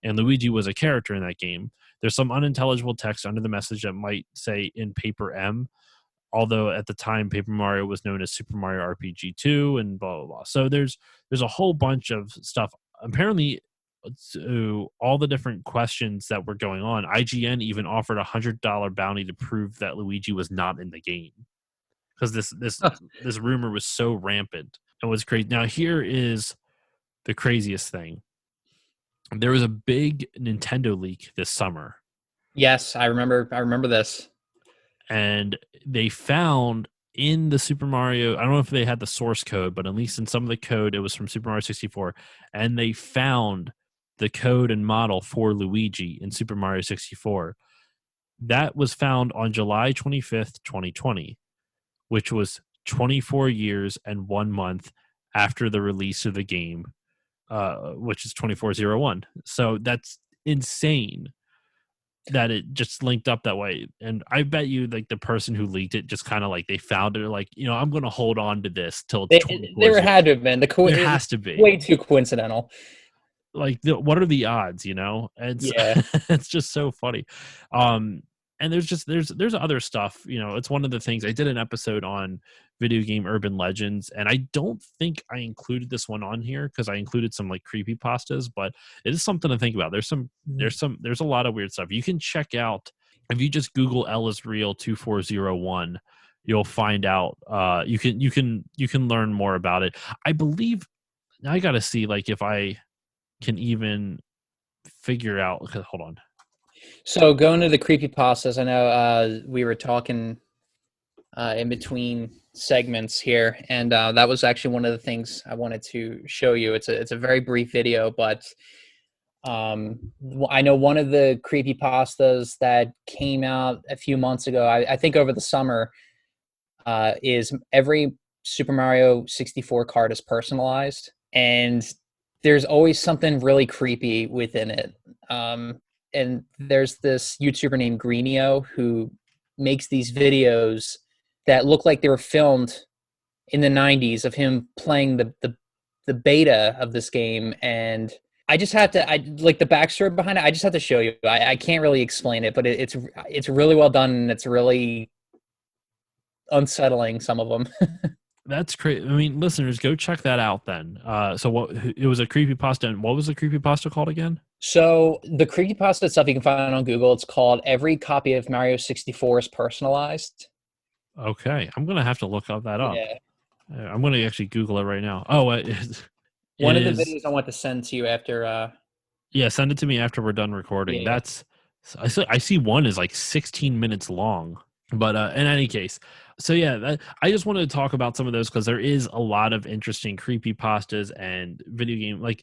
And Luigi was a character in that game. There's some unintelligible text under the message that might say in Paper M, although at the time Paper Mario was known as Super Mario RPG 2 and blah blah blah. So there's a whole bunch of stuff. Apparently, to all the different questions that were going on, IGN even offered $100 bounty to prove that Luigi was not in the game, because this rumor was so rampant and was crazy. Now here is the craziest thing. There was a big Nintendo leak this summer. Yes, I remember this. And they found in the Super Mario, I don't know if they had the source code, but at least in some of the code, it was from Super Mario 64. And they found the code and model for Luigi in Super Mario 64. That was found on July 25th, 2020, which was 24 years and 1 month after the release of the game, which is 2401. So that's insane. that it just linked up that way. And I bet you like the person who leaked it just kind of like they found it like, I'm going to hold on to this till it's There 24. had to have been There it was has to be. way too coincidental. Like what are the odds, It's Yeah. it's just so funny. And there's other stuff, it's one of the things. I did an episode on video game urban legends, and I don't think I included this one on here because I included some like creepy pastas, but it is something to think about. There's a lot of weird stuff you can check out if you just Google L is real 2401. You'll find out. You can learn more about it. I believe. I gotta see like if I can even figure out. Okay, hold on. So going to the creepypastas, I know we were talking in between segments here, and that was actually one of the things I wanted to show you. It's a very brief video, but I know one of the creepypastas that came out a few months ago, I think over the summer, is every Super Mario 64 card is personalized, and there's always something really creepy within it. And there's this YouTuber named Greenio who makes these videos that look like they were filmed in the 90s of him playing the beta of this game. And I just have to, I like the backstory behind it. I just have to show you. I can't really explain it, but it's really well done, and it's really unsettling, some of them. That's great. I mean, listeners, go check that out then. So what it was a creepypasta, and what was the creepypasta called again? So the creepypasta itself you can find on Google. It's called "Every Copy of Mario 64 is Personalized." Okay, I'm gonna have to look up that up. Yeah. I'm gonna actually Google it right now. Oh, it One of the is. videos I want to send to you after. Yeah, send it to me after we're done recording. Yeah. I see one is like 16 minutes long. But in any case, so yeah, I just wanted to talk about some of those because there is a lot of interesting creepy pastas and video game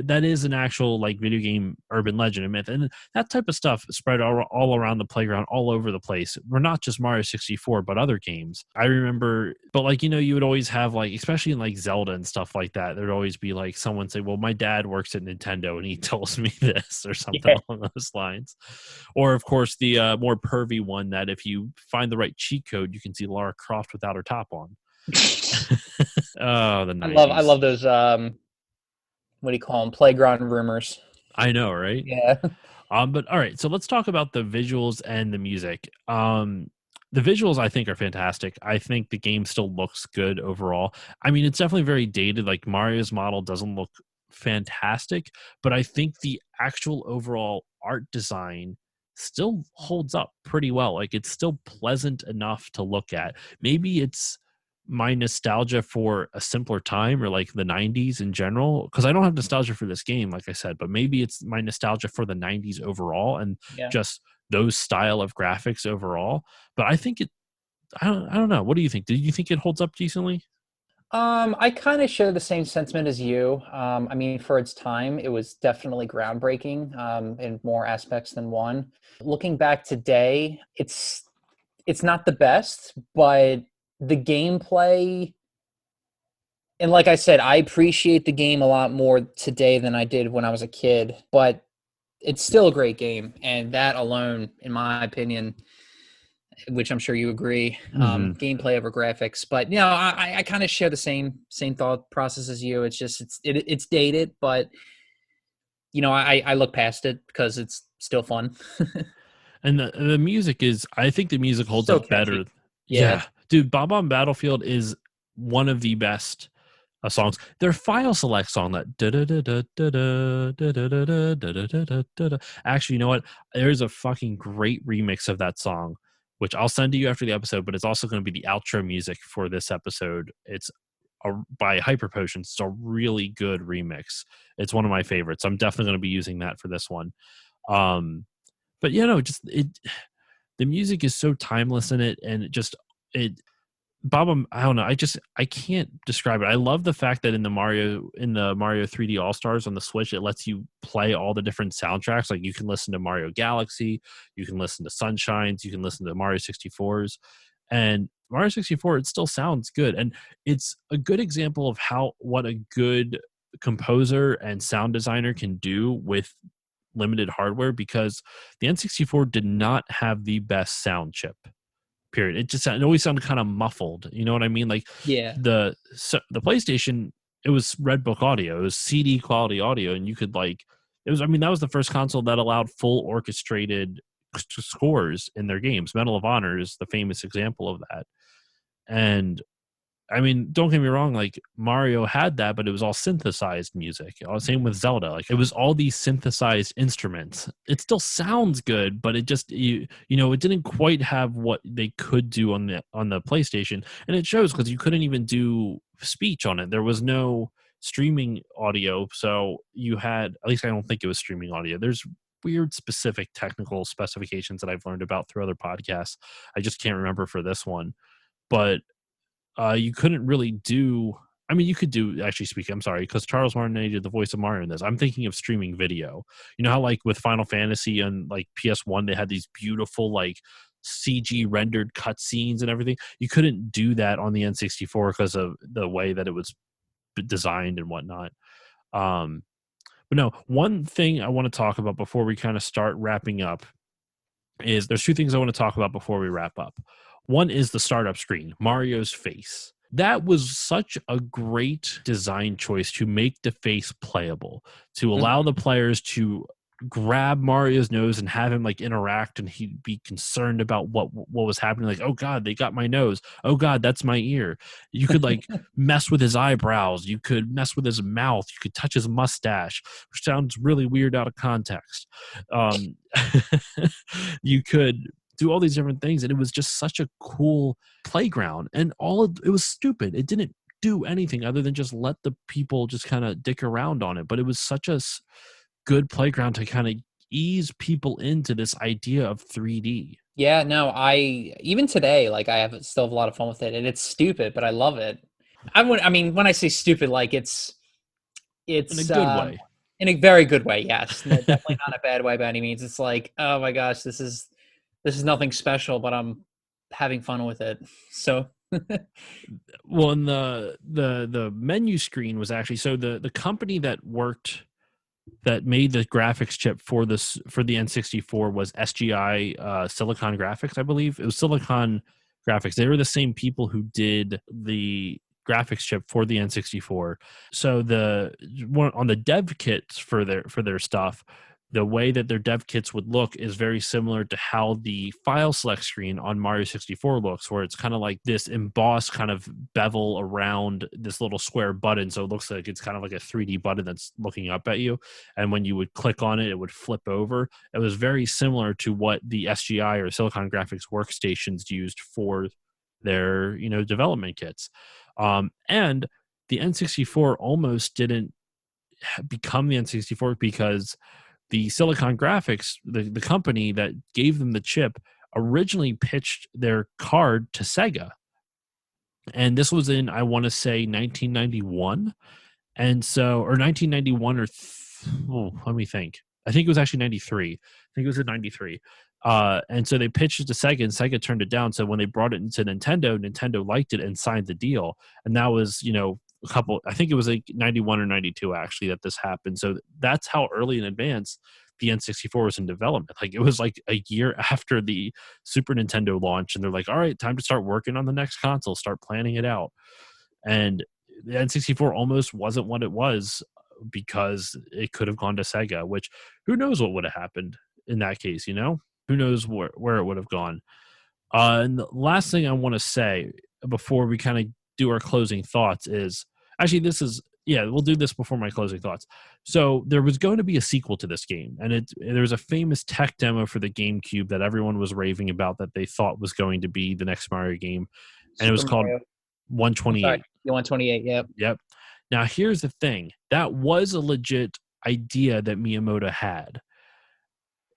that is an actual like video game urban legend and myth, and that type of stuff spread all around the playground, all over the place. We're not just Mario 64, but other games. I remember, but like you would always have like, especially in like Zelda and stuff like that, there'd always be like someone say, "Well, my dad works at Nintendo and he tells me this," or something Yeah. along those lines. Or of course the more pervy one that if you find the right cheat code, you can see Lara Croft without her top on. Oh, the 90s. I love those. What do you call them? Playground rumors. I know, right? Yeah. But all right, so let's talk about the visuals and the music. The visuals I think are fantastic. I think the game still looks good overall. I mean, it's definitely very dated. Like Mario's model doesn't look fantastic, but I think the actual overall art design still holds up pretty well. Like it's still pleasant enough to look at. Maybe it's my nostalgia for a simpler time or like the 90s in general, because I don't have nostalgia for this game, like I said, but maybe it's my nostalgia for the 90s overall and Yeah. just those style of graphics overall. But I think I don't know. What do you think? Do you think it holds up decently? I kind of share the same sentiment as you. I mean, for its time, it was definitely groundbreaking in more aspects than one. Looking back today, it's not the best, but the gameplay, and like I said, I appreciate the game a lot more today than I did when I was a kid, but it's still a great game, and that alone, in my opinion, which I'm sure you agree, Mm-hmm. gameplay over graphics. But I kind of share the same thought process as you. It's just it's dated, but I look past it because it's still fun. And the music is, I think the music holds So up catchy. better. Yeah. Yeah, dude, Bob on Battlefield is one of the best songs. Their file select song that actually, you know what? There's a fucking great remix of that song, which I'll send to you after the episode. But it's also going to be the outro music for this episode. It's by Hyper Potions. It's a really good remix. It's one of my favorites. I'm definitely going to be using that for this one. But just the music is so timeless in it, and it Bob, I don't know. I can't describe it. I love the fact that in the Mario 3D All Stars on the Switch, it lets you play all the different soundtracks. Like you can listen to Mario Galaxy, you can listen to Sunshines, you can listen to Mario 64s, and Mario 64. It still sounds good, and it's a good example of what a good composer and sound designer can do with limited hardware because the N64 did not have the best sound chip. Period. It always sounded kind of muffled. You know what I mean? Like Yeah. the PlayStation, it was Red Book audio. It was CD quality audio, and you could like it was. I mean, that was the first console that allowed full orchestrated scores in their games. Medal of Honor is the famous example of that. And I mean, don't get me wrong, like Mario had that, but it was all synthesized music. Same with Zelda. Like it was all these synthesized instruments. It still sounds good, but it just it didn't quite have what they could do on the PlayStation. And it shows because you couldn't even do speech on it. There was no streaming audio. So you had, at least I don't think it was streaming audio. There's weird specific technical specifications that I've learned about through other podcasts. I just can't remember for this one. But you couldn't really do. I mean, you could do actually speaking. I'm sorry, because Charles Martinet did the voice of Mario in this. I'm thinking of streaming video. You know how like with Final Fantasy and like PS1, they had these beautiful like CG rendered cutscenes and everything. You couldn't do that on the N64 because of the way that it was designed and whatnot. But no, one thing I want to talk about before we kind of start wrapping up is there's two things I want to talk about before we wrap up. One is the startup screen, Mario's face. That was such a great design choice to make the face playable, to allow the players to grab Mario's nose and have him like interact, and he'd be concerned about what was happening. Like, oh God, they got my nose. Oh God, that's my ear. You could like mess with his eyebrows. You could mess with his mouth. You could touch his mustache, which sounds really weird out of context. You could do all these different things, and it was just such a cool playground. And it was stupid. It didn't do anything other than just let the people just kind of dick around on it. But it was such a good playground to kind of ease people into this idea of 3D. Yeah, no, I even today, like I still have a lot of fun with it, and it's stupid, but I love it. I mean, when I say stupid, like it's In a good way. In a very good way. Yes, definitely not a bad way by any means. It's like, oh my gosh, this is nothing special, but I'm having fun with it. So. Well, and the menu screen was actually, so the company that made the graphics chip for the N64 was SGI Silicon Graphics, I believe. It was Silicon Graphics. They were the same people who did the graphics chip for the N64. So on the dev kits for their stuff, the way that their dev kits would look is very similar to how the file select screen on Mario 64 looks, where it's kind of like this embossed kind of bevel around this little square button. So it looks like it's kind of like a 3D button that's looking up at you. And when you would click on it, it would flip over. It was very similar to what the SGI or Silicon Graphics workstations used for their, development kits. And the N64 almost didn't become the N64 because the Silicon Graphics, the company that gave them the chip, originally pitched their card to Sega. And this was in, I want to say, 1991. And so, or 1991 let me think. I think it was actually 93. I think it was in 93. And so they pitched it to Sega, and Sega turned it down. So when they brought it into Nintendo liked it and signed the deal. And that was, I think it was like 91 or 92 actually that this happened. So that's how early in advance the N64 was in development. Like it was like a year after the Super Nintendo launch, and they're like, all right, time to start working on the next console, start planning it out. And the N64 almost wasn't what it was because it could have gone to Sega, which who knows what would have happened in that case, who knows where it would have gone. And the last thing I want to say before we kind of do our closing thoughts is actually we'll do this before my closing thoughts. So there was going to be a sequel to this game, and there was a famous tech demo for the GameCube that everyone was raving about that they thought was going to be the next Mario game, and it was called 128. 128, Yep. Now here's the thing. That was a legit idea that Miyamoto had,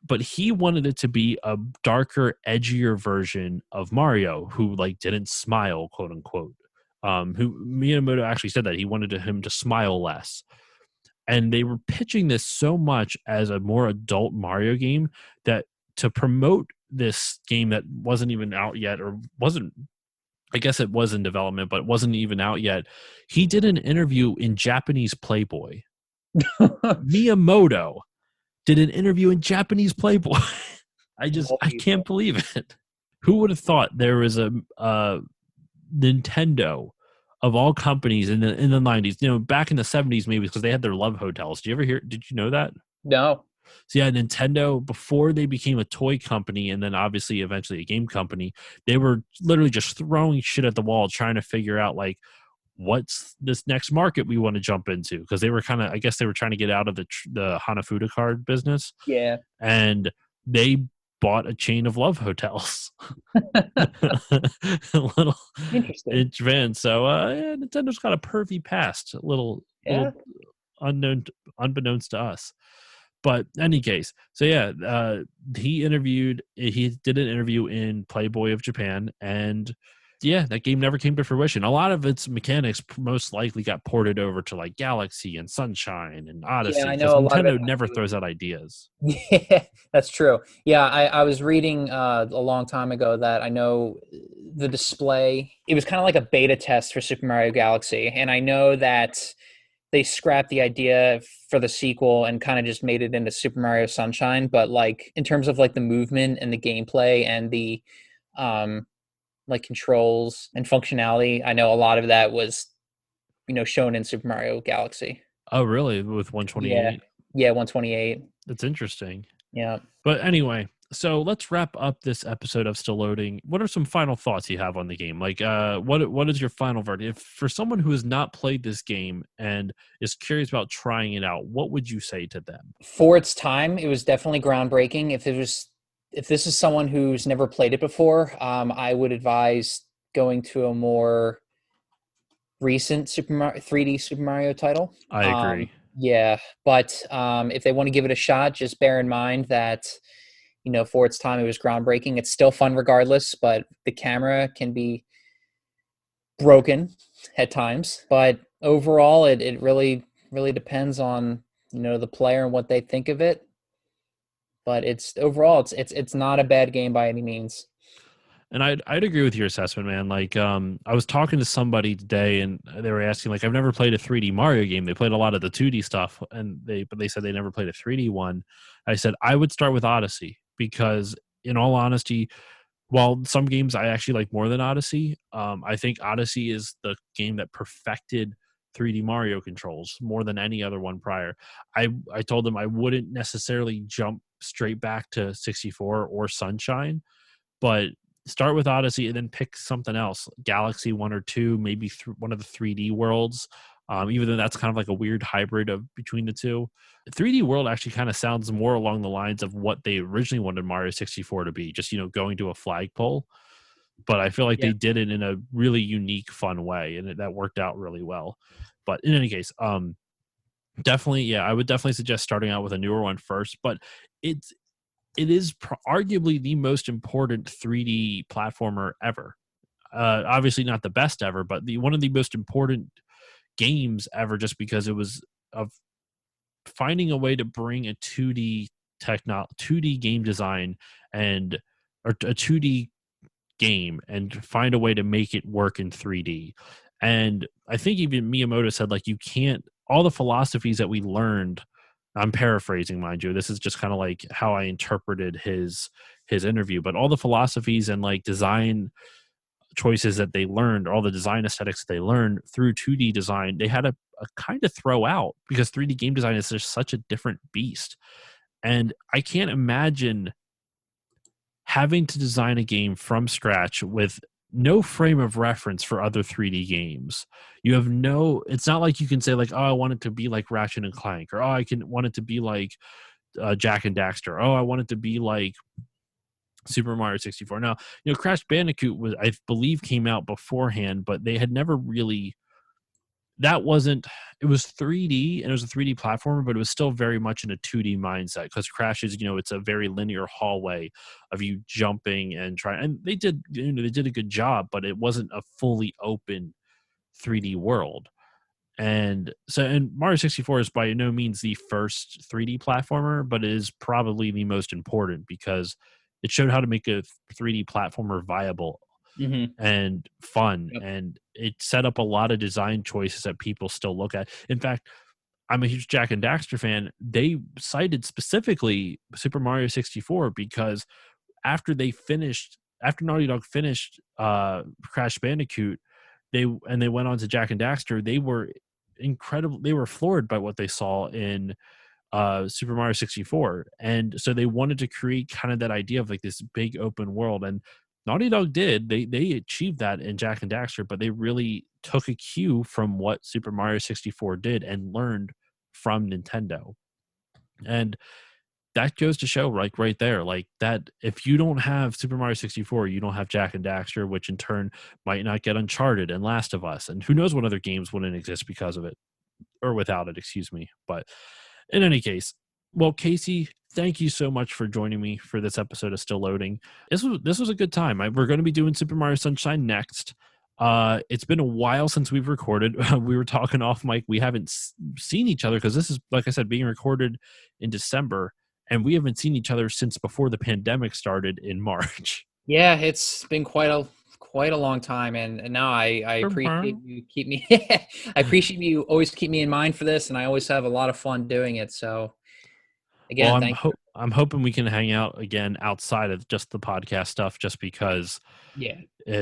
but he wanted it to be a darker, edgier version of Mario who like didn't smile, quote unquote. Who Miyamoto actually said that he wanted him to smile less. And they were pitching this so much as a more adult Mario game that to promote this game that wasn't even out yet, or wasn't, I guess it was in development, but it wasn't even out yet, he did an interview in Japanese Playboy. Miyamoto did an interview in Japanese Playboy. I Unbelievable. can't believe it. Who would have thought there was a Nintendo of all companies in the 90s, back in the 70s maybe because they had their love hotels. Did you know that? No. So yeah, Nintendo, before they became a toy company and then obviously eventually a game company, they were literally just throwing shit at the wall trying to figure out like what's this next market we want to jump into, because they were kind of, I guess they were trying to get out of the Hanafuda card business, Yeah. and they bought a chain of love hotels. A little Interesting. in Japan. So yeah, Nintendo's got a pervy past, a little Yeah. unknown, unbeknownst to us. But in any case, so yeah, he did an interview in Playboy of Japan, and yeah, that game never came to fruition. A lot of its mechanics most likely got ported over to like Galaxy and Sunshine and Yeah, Odyssey, I because know a lot of it Nintendo had to never do with throws out ideas. yeah, that's true. Yeah, I was reading a long time ago that I know the display, it was kind of like a beta test for Super Mario Galaxy. And I know that they scrapped the idea for the sequel and kind of just made it into Super Mario Sunshine. But like in terms of like the movement and the gameplay and the um like controls and functionality, I know a lot of that was, shown in Super Mario Galaxy. Oh, really? With Yeah. 128? Yeah, 128. That's interesting. Yeah. But anyway, so let's wrap up this episode of Still Loading. What are some final thoughts you have on the game? Like, what is your final verdict? If for someone who has not played this game and is curious about trying it out, what would you say to them? For its time, it was definitely groundbreaking. If this is someone who's never played it before, I would advise going to a more recent 3D Super Mario title. I agree. Yeah, but if they want to give it a shot, just bear in mind that for its time, it was groundbreaking. It's still fun regardless, but the camera can be broken at times. But overall, it really depends on the player and what they think of it. But it's not a bad game by any means. And I'd agree with your assessment, man. Like, I was talking to somebody today, and they were asking, like, I've never played a 3D Mario game. They played a lot of the 2D stuff, but they said they never played a 3D one. I said I would start with Odyssey because, in all honesty, while some games I actually like more than Odyssey, I think Odyssey is the game that perfected 3D Mario controls more than any other one prior. I told them I wouldn't necessarily jump straight back to 64 or Sunshine, but start with Odyssey and then pick something else, Galaxy 1 or 2, maybe one of the 3D worlds. Even though that's kind of like a weird hybrid of between the two. 3D World actually kind of sounds more along the lines of what they originally wanted Mario 64 to be, just going to a flagpole. But I feel like Yeah. they did it in a really unique, fun way, and that worked out really well. But in any case, definitely, yeah, I would definitely suggest starting out with a newer one first. But it is arguably the most important 3D platformer ever. Obviously, not the best ever, but one of the most important games ever, just because it was of finding a way to bring a 2D game design and or a 2D game and find a way to make it work in 3D. And I think even Miyamoto said, like, you can't, all the philosophies that we learned, I'm paraphrasing, mind you, this is just kind of like how I interpreted his interview, but all the philosophies and like design choices that they learned, all the design aesthetics that they learned through 2D design, they had a kind of throw out because 3D game design is just such a different beast. And I can't imagine having to design a game from scratch with no frame of reference for other 3D games. You have it's not like you can say like, oh, I want it to be like Ratchet and Clank, or oh, I can want it to be like Jack and Daxter. Oh, I want it to be like Super Mario 64. Now, Crash Bandicoot I believe, came out beforehand, but they had never really. That wasn't. It was 3D and it was a 3D platformer, but it was still very much in a 2D mindset because Crash is, it's a very linear hallway of you jumping and trying. And they did, they did a good job, but it wasn't a fully open 3D world. And Mario 64 is by no means the first 3D platformer, but it is probably the most important because it showed how to make a 3D platformer viable Mm-hmm. and fun. Yep. And it set up a lot of design choices that people still look at. In fact, I'm a huge Jack and Daxter fan. They cited specifically Super Mario 64 because after Naughty Dog finished Crash Bandicoot, they went on to Jack and Daxter. They were incredible. They were floored by what they saw in Super Mario 64, and so they wanted to create kind of that idea of like this big open world. And Naughty Dog did. They achieved that in Jack and Daxter, but they really took a cue from what Super Mario 64 did and learned from Nintendo. And that goes to show, like right there, like that if you don't have Super Mario 64, you don't have Jack and Daxter, which in turn might not get Uncharted and Last of Us, and who knows what other games wouldn't exist because of it or without it, excuse me. But in any case, well, Casey, thank you so much for joining me for this episode of Still Loading. This was a good time. We're going to be doing Super Mario Sunshine next. It's been a while since we've recorded. We were talking off mic. We haven't seen each other because this is, like I said, being recorded in December, and we haven't seen each other since before the pandemic started in March. Yeah, it's been quite a long time, and no, I appreciate you keep me. I appreciate you always keep me in mind for this, and I always have a lot of fun doing it. So again, well, I'm hoping we can hang out again outside of just the podcast stuff, just because. Yeah.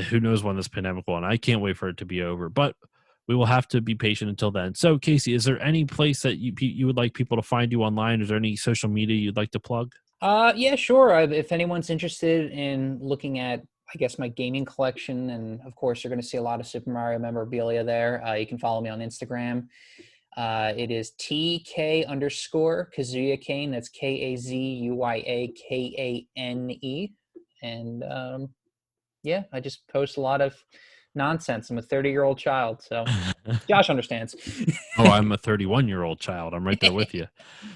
Who knows when this pandemic will end? I can't wait for it to be over, but we will have to be patient until then. So, Casey, is there any place that you would like people to find you online? Is there any social media you'd like to plug? Yeah, sure. If anyone's interested in looking at, I guess, my gaming collection, and of course, you're going to see a lot of Super Mario memorabilia there. You can follow me on Instagram. It is TK_Kazuya Kane. That's KAZUYAKANE. And yeah, I just post a lot of nonsense. I'm a 30-year-old child, so Josh understands. Oh, I'm a 31-year-old child. I'm right there with you.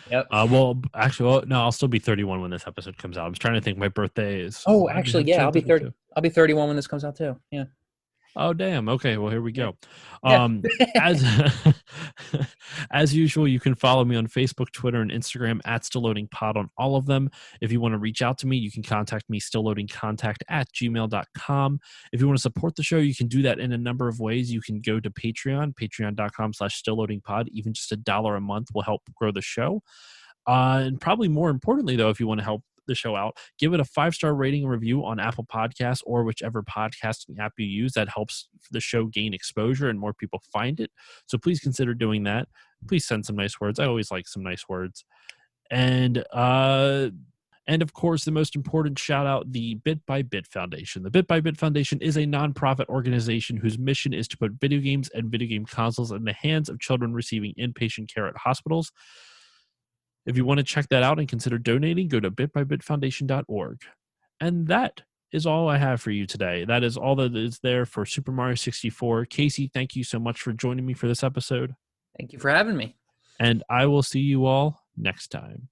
Yep. Well, actually, no, I'll still be 31 when this episode comes out. I was trying to think. My birthday is. Oh, actually, yeah, I'll be 30. I'll be 31 when this comes out too. Yeah. Oh, damn. Okay, well, here we go. Yeah. As usual, you can follow me on Facebook, Twitter, and Instagram at StillLoadingPod on all of them. If you want to reach out to me, you can contact me, stillloadingcontact@gmail.com. If you want to support the show, you can do that in a number of ways. You can go to Patreon, patreon.com/StillLoadingPod. Even just $1 a month will help grow the show. And probably more importantly, though, if you want to help the show out, give it a 5-star rating and review on Apple Podcasts or whichever podcasting app you use. That helps the show gain exposure and more people find it. So please consider doing that. Please send some nice words. I always like some nice words. And of course, the most important shout out, the Bit by Bit Foundation. The Bit by Bit Foundation is a nonprofit organization whose mission is to put video games and video game consoles in the hands of children receiving inpatient care at hospitals. If you want to check that out and consider donating, go to bitbybitfoundation.org. And that is all I have for you today. That is all that is there for Super Mario 64. Casey, thank you so much for joining me for this episode. Thank you for having me. And I will see you all next time.